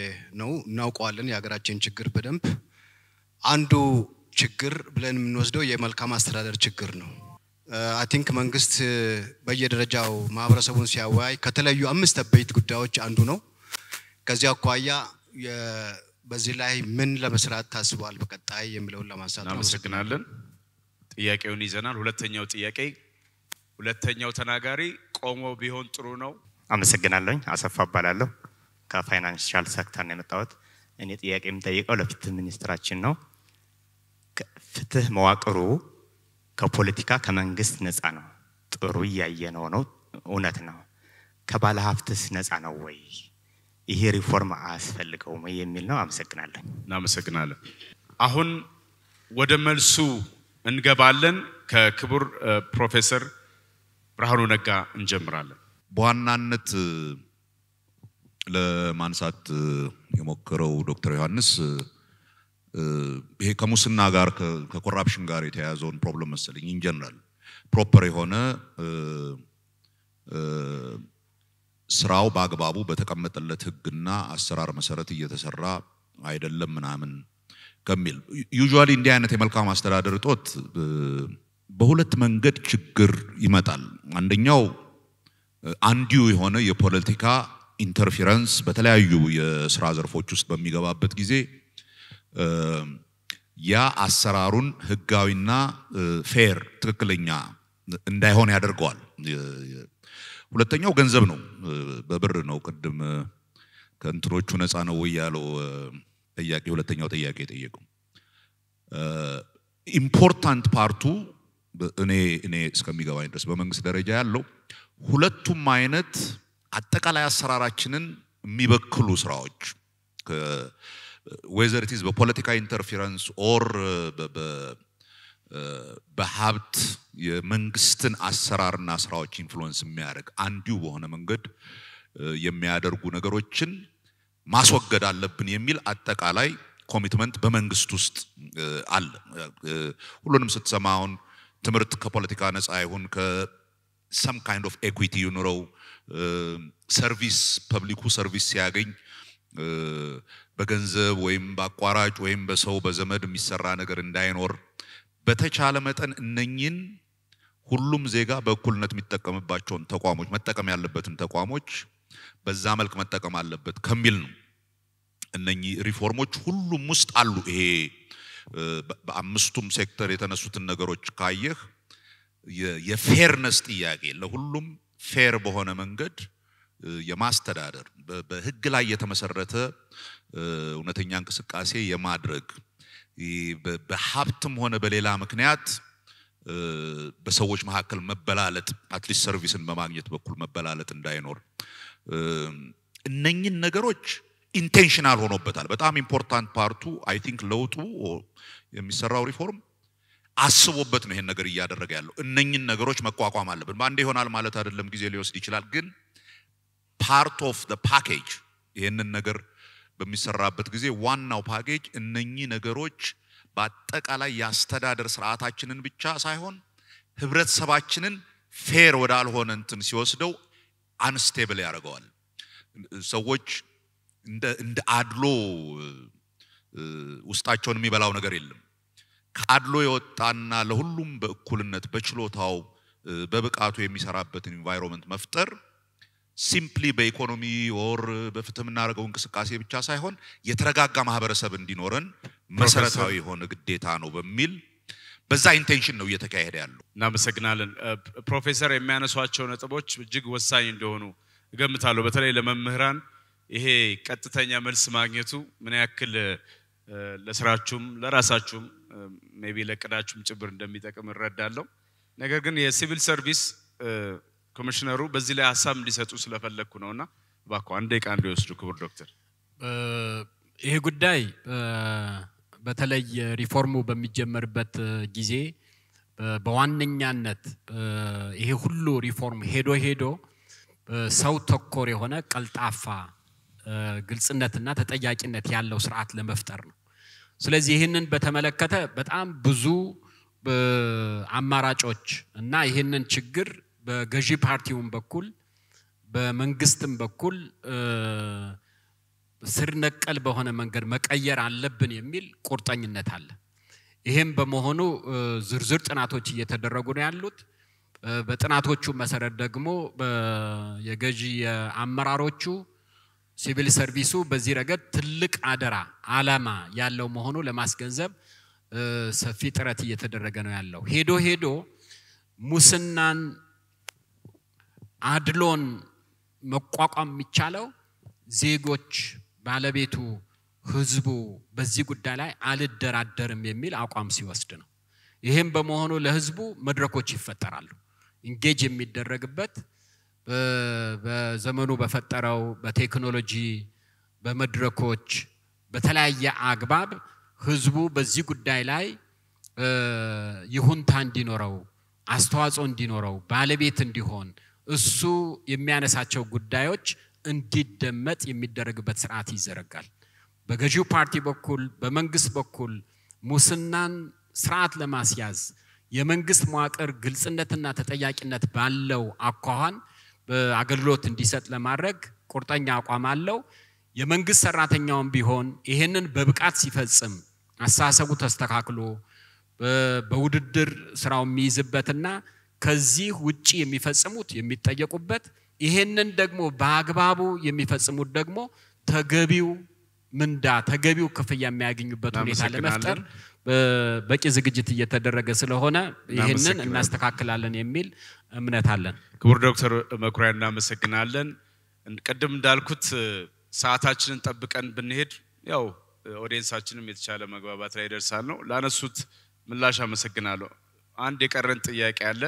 [SPEAKER 5] ነው እናውቀዋለን የሀገራችን ችግር በደንብ አንዱ ችግር ብለን የምንወስደው የመልካም አስተዳደር ችግር ነው I think መንግስት በየደረጃው ማህበረሰቡን ሲያወያይ ከተለዩ 5 አበይት ጉዳዮች አንዱ ነው ከዚያ አኳያ በዚህ ላይ ምን ለመስራት ታስቧል በቀጣይ የሚለውን ለማንሳት
[SPEAKER 1] እናመሰግናለን ጥያቄውን ይዘናል ሁለተኛው ተናጋሪ ቆሞ ቢሆን ጥሩ ነው
[SPEAKER 7] አመሰግናለሁ አሰፋ ባላለው ከፋይናንሻል ሴክተር ነው የመጣሁት እኔ ጥያቄ የምጠይቀው ለፍትህ ሚኒስትራችን ነው ፍትህ መዋቅሩ ከፖለቲካ ከመንግስት ነፃ ነው ጥሩ ያየነው ነው እውነት ነው ከባለ ሀብትስ ነፃ ነው ወይ ይሄ ሪፎርም አያስፈልገውም የሚል ነው። አመሰግናለሁ።
[SPEAKER 1] እናመሰግናለን። አሁን ወደ መልሱ እንገባለን። ከክቡር ፕሮፌሰር ብርሃኑ ነጋ እንጀምራለን።
[SPEAKER 3] በዋናነት ለማንሳት የሞከረው ዶክተር ዮሐንስ ይሄ ከሙስና ጋር ከኮራፕሽን ጋር የተያያዘውን ፕሮብለም መሰለኝ ኢን ጀነራል ፕሮፐር የሆነ ስራው በአግባቡ በተቀመጠለት ህግና አሰራር መሰረት እየተሰራ አይደለም ምናምን ከሚል ዩजुዋሊ እንዲህ አይነት የመልካም አስተዳደር እጦት በሁለት መንገድ ችግር ይመጣል። አንደኛው አንዲው የሆነ የፖለቲካ ኢንተርፌረንስ በተለያዩ የስራ ዘርፎች ውስጥ በሚገባበት ጊዜ ያ አሰራሩን ህጋዊና ፌር ትክክለኛ እንዳይሆን ያደርገዋል። ሁለተኛው ገንዘብ ነው፣ በብር ነው። ቅድም ከእንትኖቹ ነፃ ነው ያለው ጥያቄ ሁለተኛው ጥያቄ ጠየቀው። ኢምፖርታንት ፓርቱ እኔ እስከሚገባኝ ድረስ በመንግስት ደረጃ ያለው ሁለቱም አይነት አጠቃላይ አሰራራችንን የሚበክሉ ስራዎች whether it is በፖለቲካ ኢንተርፌረንስ ኦር በሀብት የመንግስትን አሰራርና ስራዎች ኢንፍሉዌንስ የሚያደርግ አንዲው በሆነ መንገድ የሚያደርጉ ነገሮችን ማስወገድ አለብን የሚል አጠቃላይ ኮሚትመንት በመንግስት ውስጥ አለ። ሁሉንም ስትሰማውን ትምህርት ከፖለቲካ ነፃ ይሁን some kind of equity ይኑረው ሰርቪስ ፐብሊኩ ሰርቪስ ሲያገኝ በገንዘብ ወይም በአቋራጭ ወይም በሰው በዘመድ የሚሰራ ነገር እንዳይኖር በተቻለ መጠን እነኚህን ሁሉም ዜጋ በእኩልነት የሚጠቀምባቸውን ተቋሞች መጠቀም ያለበትን ተቋሞች በዛ መልክ መጠቀም አለበት ከሚል ነው። እነኚህ ሪፎርሞች ሁሉም ውስጥ አሉ። ይሄ በአምስቱም ሴክተር የተነሱትን ነገሮች ካየህ የፌርነስ ጥያቄ ለሁሉም ፌር በሆነ መንገድ የማስተዳደር በህግ ላይ የተመሰረተ እውነተኛ እንቅስቃሴ የማድረግ በሀብትም ሆነ በሌላ ምክንያት በሰዎች መካከል መበላለጥ አትሊስት ሰርቪስን በማግኘት በኩል መበላለጥ እንዳይኖር እነኚህን ነገሮች ኢንቴንሽናል ሆኖበታል። በጣም ኢምፖርታንት ፓርቱ አይ ቲንክ ለውጡ የሚሰራው ሪፎርም አስቦበት ነው ይሄን ነገር እያደረገ ያለው። እነኚህን ነገሮች መቋቋም አለብን። ባንዴ ይሆናል ማለት አይደለም፣ ጊዜ ሊወስድ ይችላል። ግን ፓርት ኦፍ ዘ ፓኬጅ ይሄንን ነገር በሚሰራበት ጊዜ ዋናው ፓኬጅ እነኚህ ነገሮች በአጠቃላይ ያስተዳደር ስርዓታችንን ብቻ ሳይሆን ህብረተሰባችንን ፌር ወዳልሆነ እንትን ሲወስደው አንስቴብል ያደርገዋል። ሰዎች እንደ አድሎ ውስጣቸውን የሚበላው ነገር የለም። ከአድሎ የወጣና ለሁሉም በእኩልነት በችሎታው በብቃቱ የሚሰራበትን ኢንቫይሮንመንት መፍጠር ሲምፕሊ በኢኮኖሚ ኦር በፍትህ የምናደርገው እንቅስቃሴ ብቻ ሳይሆን የተረጋጋ ማህበረሰብ እንዲኖረን መሰረታዊ የሆነ ግዴታ ነው በሚል በዛ ኢንቴንሽን ነው እየተካሄደ ያለው።
[SPEAKER 1] እናመሰግናለን። ፕሮፌሰር የሚያነሷቸው ነጥቦች እጅግ ወሳኝ እንደሆኑ እገምታለሁ። በተለይ ለመምህራን ይሄ ቀጥተኛ መልስ ማግኘቱ ምን ያክል ለስራችሁም ለራሳችሁም ሜቢ ለቅዳችሁም ጭብር እንደሚጠቅም እረዳለሁ። ነገር ግን የሲቪል ሰርቪስ ኮሚሽነሩ በዚህ ላይ ሐሳብ እንዲሰጡ ስለፈለኩ ነውና ባኮ አንድ ደቂቃ እንዲወስዱ ክቡር ዶክተር።
[SPEAKER 6] ይሄ ጉዳይ በተለይ ሪፎርሙ በሚጀመርበት ጊዜ በዋነኛነት ይሄ ሁሉ ሪፎርም ሄዶ ሰው ተኮር የሆነ ቀልጣፋ ግልጽነትና ተጠያቂነት ያለው ስርዓት ለመፍጠር ነው። ስለዚህ ይሄንን በተመለከተ በጣም ብዙ አማራጮች እና ይሄንን ችግር በገዢ ፓርቲውን በኩል በመንግስትም በኩል ስር ነቀል በሆነ መንገድ መቀየር አለብን የሚል ቁርጠኝነት አለ። ይሄም በመሆኑ ዝርዝር ጥናቶች እየተደረጉ ነው ያሉት። በጥናቶቹ መሰረት ደግሞ የገዢ አመራሮቹ ሲቪል ሰርቪሱ በዚህ ረገድ ትልቅ አደራ ዓላማ ያለው መሆኑ ለማስገንዘብ ሰፊ ጥረት እየተደረገ ነው ያለው። ሄዶ ሙስናን አድሎን መቋቋም የሚቻለው ዜጎች ባለቤቱ ህዝቡ በዚህ ጉዳይ ላይ አልደራደርም የሚል አቋም ሲወስድ ነው። ይሄም በመሆኑ ለህዝቡ መድረኮች ይፈጠራሉ። ኢንጌጅ የሚደረግበት በዘመኑ በፈጠረው በቴክኖሎጂ በመድረኮች በተለያየ አግባብ ህዝቡ በዚህ ጉዳይ ላይ ይሁንታ እንዲኖረው አስተዋጽኦ እንዲኖረው ባለቤት እንዲሆን እሱ የሚያነሳቸው ጉዳዮች እንዲደመጥ የሚደረግበት ስርዓት ይዘረጋል በገዢው ፓርቲ በኩል በመንግስት በኩል ሙስናን ስርዓት ለማስያዝ የመንግስት መዋቅር ግልጽነትና ተጠያቂነት ባለው አኳኋን በአገልግሎት እንዲሰጥ ለማድረግ ቁርጠኛ አቋም አለው የመንግስት ሰራተኛውም ቢሆን ይሄንን በብቃት ሲፈጽም አሳሰቡ ተስተካክሎ በውድድር ስራው የሚይዝበትና ከዚህ ውጪ የሚፈጽሙት የሚጠየቁበት ይሄንን ደግሞ በአግባቡ የሚፈጽሙት ደግሞ ተገቢው ምንዳ ተገቢው ክፍያ የሚያገኙበት ሁኔታ ለመፍጠር በቂ ዝግጅት እየተደረገ ስለሆነ ይሄንን እናስተካክላለን የሚል እምነት አለን
[SPEAKER 1] ክቡር ዶክተር መኩሪያ እናመሰግናለን እንቀድም እንዳልኩት ሰዓታችንን ጠብቀን ብንሄድ ያው ኦዲየንሳችንም የተቻለ መግባባት ላይ ደርሳል ነው ላነሱት ምላሽ አመሰግናለሁ አንድ የቀረን ጥያቄ አለ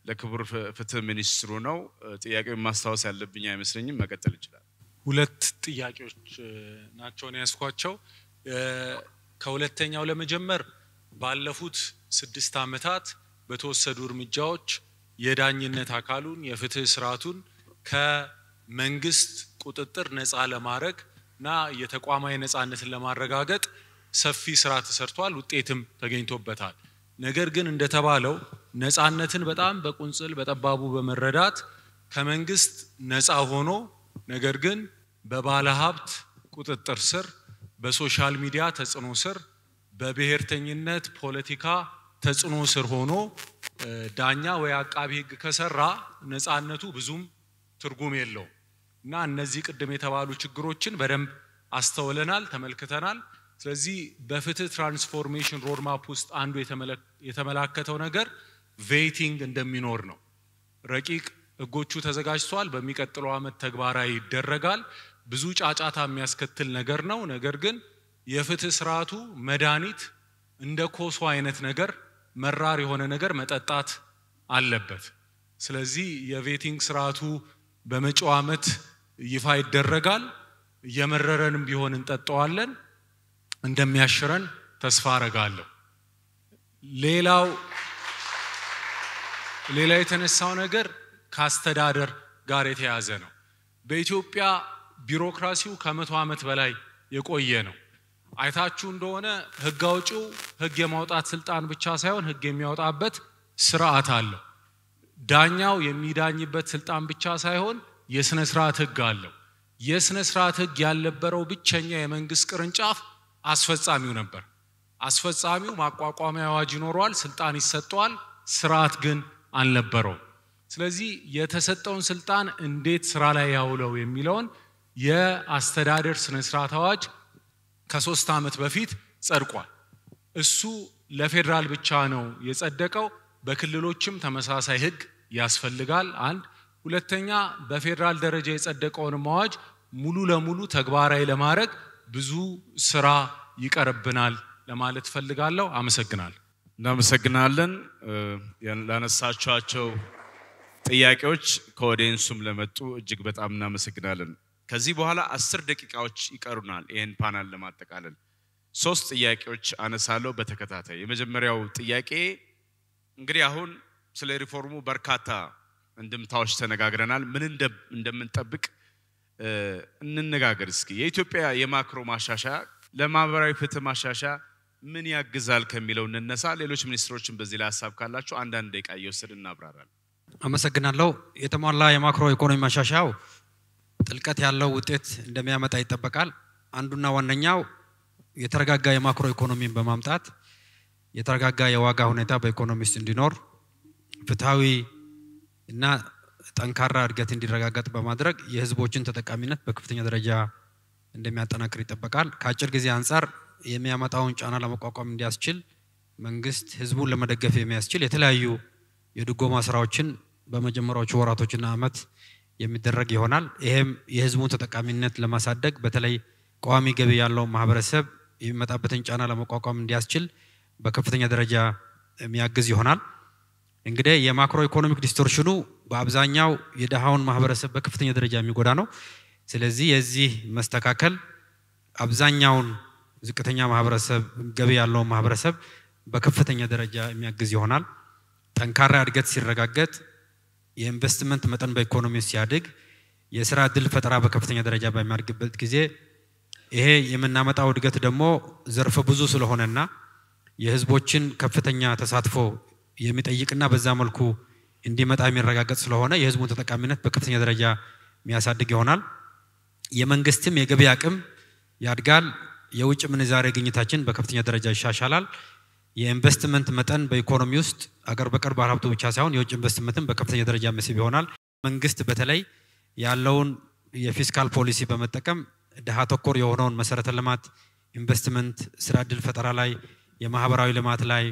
[SPEAKER 1] ለክቡር ፍትህ ሚኒስትሩ ነው ጥያቄውን ማስተዋወስ ያለብኝ አይመስለኝም መቀጠል ይችላል
[SPEAKER 4] ሁለት ጥያቄዎች ናቸው ያስኳቸው ከሁለተኛው ለመጀመር ባለፉት 6 አመታት በተወሰዱ እርምጃዎች የዳኝነት አካሉን የፍትህ ስርዓቱን ከመንግስት ቁጥጥር ነፃ ለማድረግና የተቋማዊ ነፃነትን ለማረጋገጥ ሰፊ ስራ ተሰርቷል ውጤትም ተገኝቶበታል ነገር ግን እንደተባለው ነፃነትን በጣም በቁንጽል በጠባቡ በመረዳት ከመንግስት ነፃ ሆኖ ነገር ግን በባለ ሀብት ቁጥጥር ስር በሶሻል ሚዲያ ተጽዕኖ ስር በብሔርተኝነት ፖለቲካ ተጽዕኖ ስር ሆኖ ዳኛ ወይ አቃቢ ህግ ከሰራ ነፃነቱ ብዙም ትርጉም የለው እና እነዚህ ቅድም የተባሉ ችግሮችን በደንብ አስተውለናል ተመልክተናል ስለዚህ በፍትህ ትራንስፎርሜሽን ሮድማፕ ውስጥ አንዱ የተመላከተው ነገር ቬቲንግ እንደሚኖር ነው ረቂቅ ህጎቹ ተዘጋጅቷል በሚቀጥለው አመት ተግባራዊ ይደረጋል ብዙ ጫጫታ የሚያስከትል ነገር ነው ነገር ግን የፍትህ ስርዓቱ መድኃኒት እንደ ኮሶ አይነት ነገር መራር የሆነ ነገር መጠጣት አለበት ስለዚህ የቬቲንግ ስርዓቱ በመጪው አመት ይፋ ይደረጋል የመረረንም ቢሆን እንጠጣዋለን እንደሚያሽረን ተስፋ አረጋለሁ ሌላው የተነሳው ነገር ካስተዳደር ጋር የተያዘ ነው በኢትዮጵያ ቢሮክራሲው ከ100 አመት በላይ የቆየ ነው አይታችሁ እንደሆነ ህግ አውጪው ህግ የማውጣት ስልጣን ብቻ ሳይሆን ህግ የሚያወጣበት ስርዓት አለው ዳኛው የሚዳኝበት ስልጣን ብቻ ሳይሆን የስነ ስርዓት ህግ አለው የስነ ስርዓት ህግ ያልነበረው ብቸኛ የመንግስት ቅርንጫፍ አስፈጻሚው ነበር አስፈጻሚው ማቋቋሚያ አዋጅ ይኖራል ስልጣን ይሰጣል ስርዓት ግን አልነበረው ስለዚህ የተሰጠውን ስልጣን እንዴት ስራ ላይ ያውለው የሚለውን የአስተዳደር ስነ ስርዓት አዋጅ ከ3 አመት በፊት ጸድቋል እሱ ለፌደራል ብቻ ነው የጸደቀው በክልሎችም ተመሳሳይ ህግ ያስፈልጋል አንድ ሁለተኛ በፌደራል ደረጃ የጸደቀውን አዋጅ ሙሉ ለሙሉ ተግባራዊ ለማድረግ ብዙ ስራ ይቀርብናል ለማለት ፈልጋለሁ አመሰግናለሁ
[SPEAKER 1] እናመሰግናለን ላነሳቻቸው ጥያቄዎች ከኦዲየንሱም ለመጡ እጅግ በጣም እናመሰግናለን ከዚህ በኋላ 10 ደቂቃዎች ይቀሩናል ይሄን ፓናል ለማጠቃለል 3 ጥያቄዎች አነሳለሁ በተከታታይ የመጀመሪያው ጥያቄ እንግዲህ አሁን ስለ ሪፎርሙ በርካታ እንደምታውሽ ተነጋግረናል ምን እንደምንጠብቅ እንነጋገር እስኪ የኢትዮጵያ የማክሮ ማሻሻያ ለማህበራዊ ፍትህ ማሻሻያ ምን ያግዛል ከሚለው እንነሳ ሌሎች ሚኒስትሮችን በዚህ ላይ ሐሳብ ካላችሁ አንዳንድ ደቂቃ ይወስድ እናብራራለን
[SPEAKER 2] አመሰግናለሁ የተሟላ የማክሮ ኢኮኖሚ ማሻሻያው ጥልቀት ያለው ውጤት እንደሚያመጣ ይጠበቃል አንዱና ዋነኛው የተረጋጋ የማክሮ ኢኮኖሚን በማምጣት የተረጋጋ የዋጋ ሁኔታ በኢኮኖሚ ውስጥ እንዲኖር ፍትሃዊ እና ጠንካራ እድገት እንዲረጋገጥ በማድረግ የህዝቦችን ተጠቃሚነት በከፍተኛ ደረጃ እንደሚያጠናክር ይጠበቃል ከአጭር ጊዜ አንፃር የሚያመጣውን ጫና ለመቋቋም እንዲያስችል መንግስት ህዝቡን ለመደገፍ የሚያስችል የተለያዩ የድጎማ ስራዎችን በመጀመሪያዎቹ ወራቶችና አመት የሚደረግ ይሆናል ይሄም የህዝቡን ተጠቃሚነት ለማሳደግ በተለይ ቋሚ ገቢ ያለው ማህበረሰብ የሚመጣበትን ጫና ለመቋቋም እንዲያስችል በከፍተኛ ደረጃ የሚያግዝ ይሆናል እንግዲህ የማክሮ ኢኮኖሚክ ዲስቶርሽኑ በአብዛኛው የደሃውን ማህበረሰብ በከፍተኛ ደረጃ የሚጎዳ ነው ስለዚህ የዚህ መስተካከል አብዛኛውን ዝቅተኛ ማህበረሰብ ገቢ ያለው ማህበረሰብ በከፍተኛ ደረጃ የሚያግዝ ይሆናል። ጠንካራ እድገት ሲረጋገጥ የኢንቨስትመንት መጠን በኢኮኖሚው ሲያድግ የሥራ ዕድል ፈጠራ በከፍተኛ ደረጃ በሚያድግበት ጊዜ ይሄ የምናመጣው እድገት ደግሞ ዘርፈ ብዙ ስለሆነና የህዝቦችን ከፍተኛ ተሳትፎ የሚጠይቅና በዛ መልኩ እንዲመጣ የሚረጋገጥ ስለሆነ የህዝቡን ተጠቃሚነት በከፍተኛ ደረጃ የሚያሳድግ ይሆናል። የመንግስትም የገቢ አቅም ያድጋል። የውጭ ምንዛሬ ግኝታችን በከፍተኛ ደረጃ ይሻሻላል። የኢንቨስትመንት መጠን በኢኮኖሚ ውስጥ አገር በቀር ባለሀብቱ ብቻ ሳይሆን የውጭ ኢንቨስትመንትም በከፍተኛ ደረጃ መስብ ይሆናል። መንግስት በተለይ ያለውን የፊስካል ፖሊሲ በመጠቀም ድሃ ተኮር የሆነውን መሰረተ ልማት ኢንቨስትመንት፣ ስራ ዕድል ፈጠራ ላይ፣ የማህበራዊ ልማት ላይ፣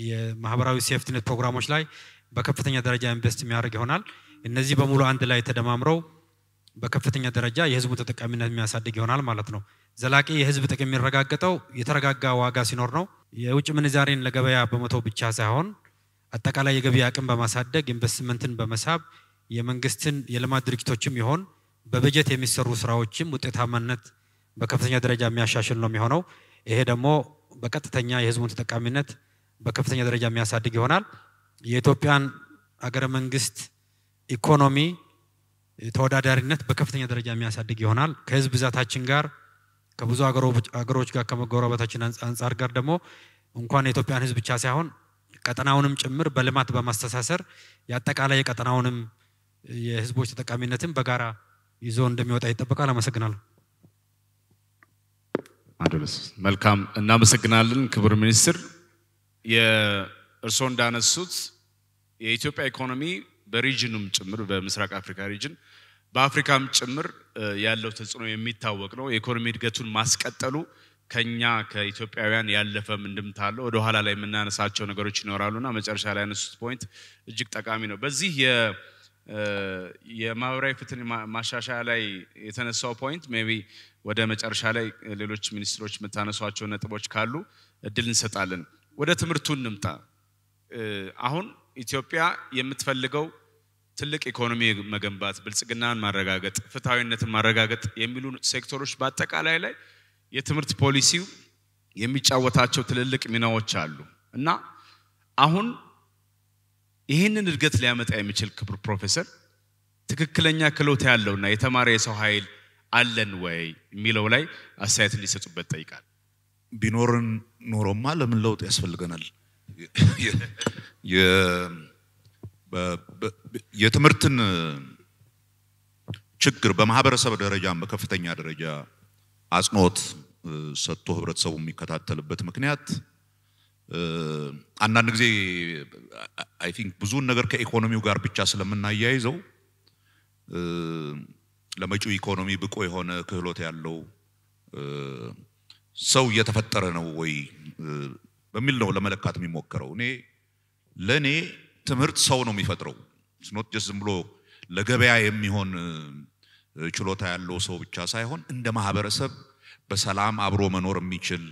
[SPEAKER 2] የማህበራዊ ሴፍቲኔት ፕሮግራሞች ላይ በከፍተኛ ደረጃ ኢንቨስት የሚያደርግ ይሆናል። እነዚህ በሙሉ አንድ ላይ ተደማምረው በከፍተኛ ደረጃ የህዝቡ ተጠቃሚነት የሚያሳድግ ይሆናል ማለት ነው። ዘላቂ የህዝብ ጥቅም የሚረጋገጠው የተረጋጋ ዋጋ ሲኖር ነው። የውጭ ምንዛሬን ለገበያ በመተው ብቻ ሳይሆን አጠቃላይ የገቢ አቅም በማሳደግ ኢንቨስትመንትን በመሳብ የመንግስትን የልማት ድርጅቶችም ይሆን በበጀት የሚሰሩ ስራዎችም ውጤታማነት በከፍተኛ ደረጃ የሚያሻሽል ነው የሚሆነው። ይሄ ደግሞ በቀጥተኛ የህዝቡን ተጠቃሚነት በከፍተኛ ደረጃ የሚያሳድግ ይሆናል። የኢትዮጵያን አገረ መንግስት ኢኮኖሚ ተወዳዳሪነት በከፍተኛ ደረጃ የሚያሳድግ ይሆናል። ከህዝብ ብዛታችን ጋር ከብዙ አገሮች ጋር ከመጎረባታችን አንፃር ጋር ደግሞ እንኳን የኢትዮጵያን ህዝብ ብቻ ሳይሆን ቀጠናውንም ጭምር በልማት በማስተሳሰር ያጠቃላይ የቀጠናውንም የህዝቦች ተጠቃሚነትን በጋራ ይዞ እንደሚወጣ ይጠበቃል። አመሰግናለሁ።
[SPEAKER 1] አድረስ መልካም እናመሰግናለን ክቡር ሚኒስትር። የእርሶ እንዳነሱት የኢትዮጵያ ኢኮኖሚ በሪጅኑም ጭምር በምስራቅ አፍሪካ ሪጅን በአፍሪካም ጭምር ያለው ተጽዕኖ የሚታወቅ ነው። የኢኮኖሚ እድገቱን ማስቀጠሉ ከኛ ከኢትዮጵያውያን ያለፈም እንድምታለው ወደ ኋላ ላይ የምናነሳቸው ነገሮች ይኖራሉና መጨረሻ ላይ ያነሱት ፖይንት እጅግ ጠቃሚ ነው። በዚህ የማህበራዊ ፍትህ ማሻሻያ ላይ የተነሳው ፖይንት ሜቢ ወደ መጨረሻ ላይ ሌሎች ሚኒስትሮች የምታነሷቸው ነጥቦች ካሉ እድል እንሰጣለን። ወደ ትምህርቱ እንምጣ። አሁን ኢትዮጵያ የምትፈልገው ትልቅ ኢኮኖሚ መገንባት፣ ብልጽግናን ማረጋገጥ፣ ፍትሃዊነትን ማረጋገጥ የሚሉ ሴክተሮች በአጠቃላይ ላይ የትምህርት ፖሊሲው የሚጫወታቸው ትልልቅ ሚናዎች አሉ እና አሁን ይህንን እድገት ሊያመጣ የሚችል ክቡር ፕሮፌሰር ትክክለኛ ክህሎት ያለውና የተማረ የሰው ኃይል አለን ወይ የሚለው ላይ አስተያየት እንዲሰጡበት ጠይቃል።
[SPEAKER 3] ቢኖርን ኖሮማ ለምን ለውጥ ያስፈልገናል? የትምህርትን ችግር በማህበረሰብ ደረጃ በከፍተኛ ደረጃ አጽንኦት ሰጥቶ ህብረተሰቡ የሚከታተልበት ምክንያት አንዳንድ ጊዜ አይ ቲንክ ብዙ ነገር ከኢኮኖሚው ጋር ብቻ ስለምናያይዘው ለመጪው ኢኮኖሚ ብቁ የሆነ ክህሎት ያለው ሰው እየተፈጠረ ነው ወይ በሚል ነው ለመለካት የሚሞከረው። ለኔ ትምህርት ሰው ነው የሚፈጥረው። ኖት ጀስት ዝም ብሎ ለገበያ የሚሆን ችሎታ ያለው ሰው ብቻ ሳይሆን እንደ ማህበረሰብ በሰላም አብሮ መኖር የሚችል፣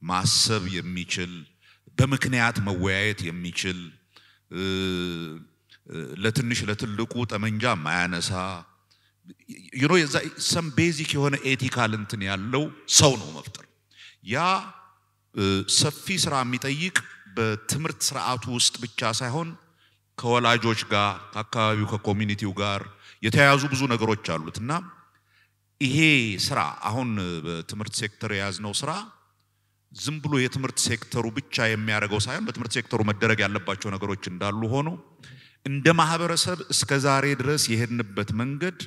[SPEAKER 3] ማሰብ የሚችል፣ በምክንያት መወያየት የሚችል፣ ለትንሽ ለትልቁ ጠመንጃ ማያነሳ some basic የሆነ ኤቲካል እንትን ያለው ሰው ነው መፍጠር። ያ ሰፊ ስራ የሚጠይቅ በትምህርት ስርዓቱ ውስጥ ብቻ ሳይሆን ከወላጆች ጋር ከአካባቢው ከኮሚኒቲው ጋር የተያያዙ ብዙ ነገሮች አሉትና ይሄ ስራ አሁን በትምህርት ሴክተር የያዝነው ስራ ዝም ብሎ የትምህርት ሴክተሩ ብቻ የሚያደርገው ሳይሆን በትምህርት ሴክተሩ መደረግ ያለባቸው ነገሮች እንዳሉ ሆኖ እንደ ማህበረሰብ እስከ ዛሬ ድረስ የሄድንበት መንገድ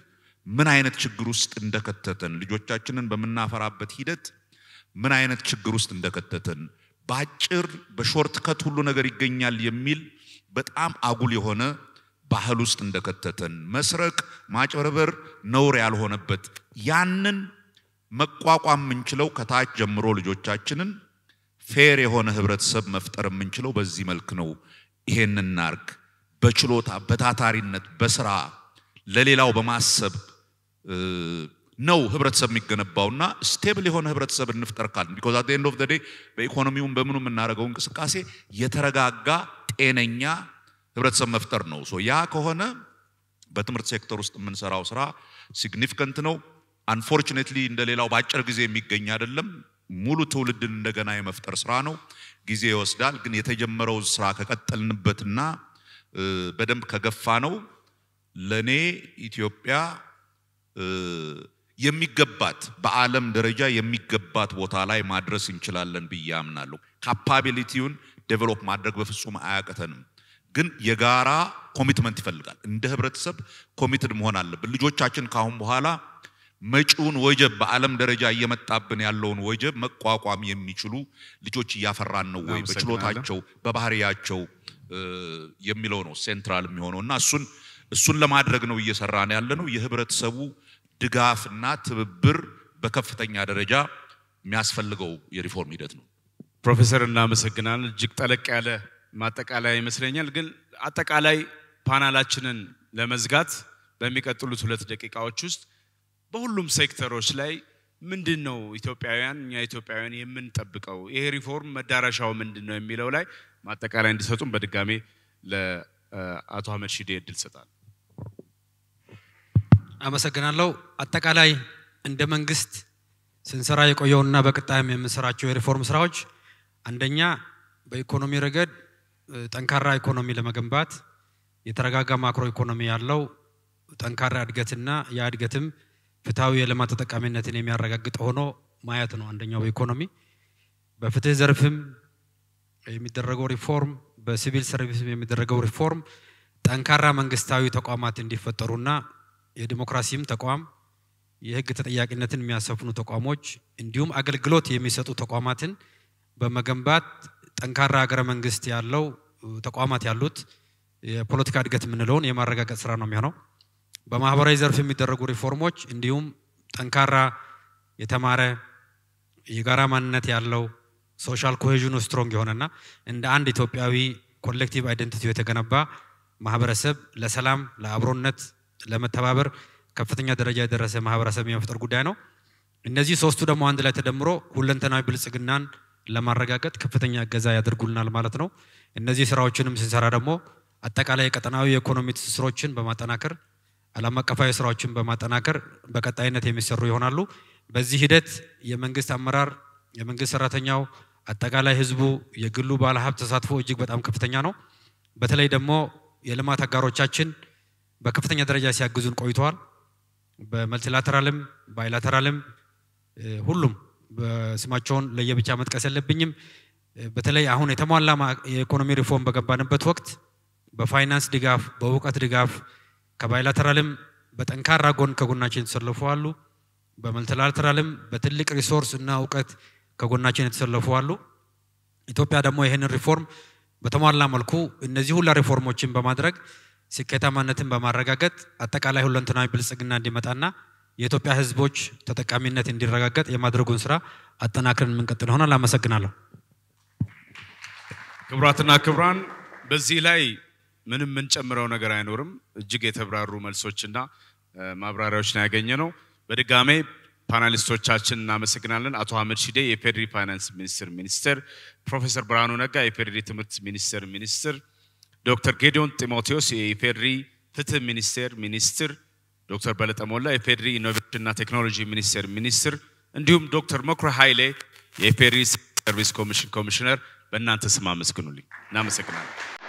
[SPEAKER 3] ምን አይነት ችግር ውስጥ እንደከተተን ልጆቻችንን በመናፈራበት ሂደት ምን አይነት ችግር ውስጥ እንደከተተን ባጭር በሾርት ከት ሁሉ ነገር ይገኛል የሚል በጣም አጉል የሆነ ባህል ውስጥ እንደከተተን መስረቅ ማጭበርበር ነውር ያልሆነበት ያንን መቋቋም ምንችለው ከታች ጀምሮ ልጆቻችንን ፌር የሆነ ህብረተሰብ መፍጠር ምንችለው በዚህ መልክ ነው። ይሄንን እናርግ በችሎታ በታታሪነት በስራ ለሌላው በማሰብ ነው ህብረተሰብ የሚገነባውና ስቴብል የሆነ ህብረተሰብ እንፍጠር ካልን because at the end of the day በኢኮኖሚውም በምኑም እናረጋው እንቅስቃሴ የተረጋጋ ጤነኛ ህብረተሰብ መፍጠር ነው። ያ ከሆነ በትምህርት ሴክተር ውስጥ የምንሰራው ስራ ሲግኒፊካንት ነው። አንፎርቹኔትሊ እንደሌላው ባጭር ጊዜ የሚገኝ አይደለም ሙሉ ትውልድን እንደገና የመፍጠር ስራ ነው ጊዜ ይወስዳል ግን የተጀመረው ስራ ከቀጠልንበትና በደንብ ከገፋ ነው ለኔ ኢትዮጵያ የሚገባት በዓለም ደረጃ የሚገባት ቦታ ላይ ማድረስ እንችላለን ብያምናለሁ ካፓቢሊቲውን ዴቨሎፕ ማድረግ በፍጹም አያቀተንም ግን የጋራ ኮሚትመንት ይፈልጋል እንደ ህብረተሰብ ኮሚትድ መሆን አለብን ልጆቻችን ካሁን በኋላ መጪውን ወጀብ በዓለም ደረጃ እየመጣብን ያለውን ወጀብ መቋቋም የሚችሉ ልጆች ያፈራን ነው ወይ በችሎታቸው በባህሪያቸው የሚለው ነው ሴንትራል የሚሆነውና እሱን ለማድረግ ነው እየሰራን ያለነው የህብረተሰቡ ድጋፍና ትብብር በከፍተኛ ደረጃ የሚያስፈልገው የሪፎርም ሂደት ነው
[SPEAKER 1] ፕሮፌሰር እናመሰግናለን እጅግ ጠለቅ ያለ ማጠቃላይ ይመስለኛል ግን አጠቃላይ ፓናላችንን ለመዝጋት በሚቀጥሉት 2 ደቂቃዎች ውስጥ በሁሉም ሴክተሮች ላይ ምንድነው ኢትዮጵያውያን የምንጠብቀው ይሄ ሪፎርም መዳረሻው ምንድነው የሚለው ላይ ማጠቃላይ እንዲሰጡን በድጋሜ ለአቶ አህመድ ሺዴ እድል ሰጣል
[SPEAKER 2] አመሰግናለሁ አጠቃላይ እንደ መንግስት ስንሰራ የቆየውና በቀጣይም የምንሰራቸው የሪፎርም ስራዎች አንደኛ በኢኮኖሚ ረገድ ጠንካራ ኢኮኖሚ ለመገንባት የተረጋጋ ማክሮ ኢኮኖሚ ያለው ጠንካራ እድገትና ያ እድገትም ፍትሃዊ የልማት ተጠቃሚነትን የሚያረጋግጥ ሆኖ ማየት ነው አንደኛው ኢኮኖሚ በፍትህ ዘርፍም የሚደረገው ሪፎርም በሲቪል ሰርቪስም የሚደረገው ሪፎርም ጠንካራ መንግስታዊ ተቋማት እንዲፈጠሩና የዲሞክራሲም ተቋም የህግ ተጠያቂነትን የሚያሰፍኑ ተቋሞች እንዲሁም አገልግሎት የሚሰጡ ተቋማትን በመገንባት ጠንካራ ሀገረ መንግስት ያለው ተቋማት ያሉት የፖለቲካ እድገት ምንለውን የማረጋገጥ ስራ ነው የሚሆነው በማህበራዊ ዘርፍ የሚደረጉ ሪፎርሞች እንዲሁም ጠንካራ የተማረ የጋራ ማንነት ያለው ሶሻል ኮሄዥኑ ስትሮንግ ይሆነና እንደ አንድ ኢትዮጵያዊ ኮሌክቲቭ አይደንቲቲ የተገነባ ማህበረሰብ ለሰላም ለአብሮነት ለመተባበር ከፍተኛ ደረጃ የደረሰ ማህበረሰብ የመፍጠር ጉዳይ ነው እነዚህ ሶስቱ ደግሞ አንድ ላይ ተደምሮ ሁለንተናዊ ብልጽግናን ለማረጋገጥ ከፍተኛ እገዛ ያደርጉልናል ማለት ነው እነዚህ ስራዎችንም ስንሰራ ደግሞ አጠቃላይ የቀጠናዊ የኢኮኖሚ ትስስሮችን በማጠናከር ዓለም አቀፋዊ ስራዎችን በማጠናከር በቀጣይነት የሚሰሩ ይሆናሉ በዚህ ሂደት የመንግስት አመራር የመንግስት ሰራተኛው አጠቃላይ ህዝቡ የግሉ ባለሀብት ተሳትፎ እጅግ በጣም ከፍተኛ ነው በተለይ ደግሞ የልማት አጋሮቻችን በከፍተኛ ደረጃ ሲያግዙን ቆይተዋል በመልቲላተራልም ባይላተራልም ሁሉም በስማቸውን ለየብቻ መጥቀስ የለብኝም በተለይ አሁን የተሟላ የኢኮኖሚ ሪፎርም በገባንበት ወቅት በፋይናንስ ድጋፍ በእውቀት ድጋፍ ከባይላተራልም በጠንካራ ጎን ከጎናችን ተሰልፈው አሉ በመልቲላተራልም በትልቅ ሪሶርስ እና እውቀት ከጎናችን ተሰልፈው አሉ ኢትዮጵያ ደግሞ ይሄንን ሪፎርም በተሟላ መልኩ እነዚህ ሁሉ ሪፎርሞችን በማድረግ ስኬታማነትን በማረጋገጥ አጠቃላይ ሁለንተናዊ ብልጽግና እንዲመጣና የኢትዮጵያ ህዝቦች ተጠቃሚነት እንዲረጋገጥ የማድረጉን ስራ አጠናክረን እንቀጥል ሆናል አመሰግናለሁ
[SPEAKER 1] ክብራትና ክብራን በዚህ ላይ ምንም ምን ጨምረው ነገር አይኖርም እጅግ የተብራሩ መልሶችና ማብራሪያዎችን ያገኘነው በድጋሜ ፓናሊስቶቻችን እናመሰግናለን አቶ አህመድ ሺዴ የፌደራል ፋይናንስ ሚኒስትር ፕሮፌሰር ብርሃኑ ነጋ የፌደራል ትምህርት ሚኒስትር ዶክተር ጌዲዮን ጢሞቴዎስ የፌደራል ፍትህ ሚኒስትር ዶክተር በለጠ ሞላ የፌደራል ኢኖቬሽንና ቴክኖሎጂ ሚኒስትር እንዲሁም ዶክተር መኩሪያ ኃይሌ የፌደራል ሰርቪስ ኮሚሽነር በእናንተ ስም አመስግኑልኝ እናመሰግናለን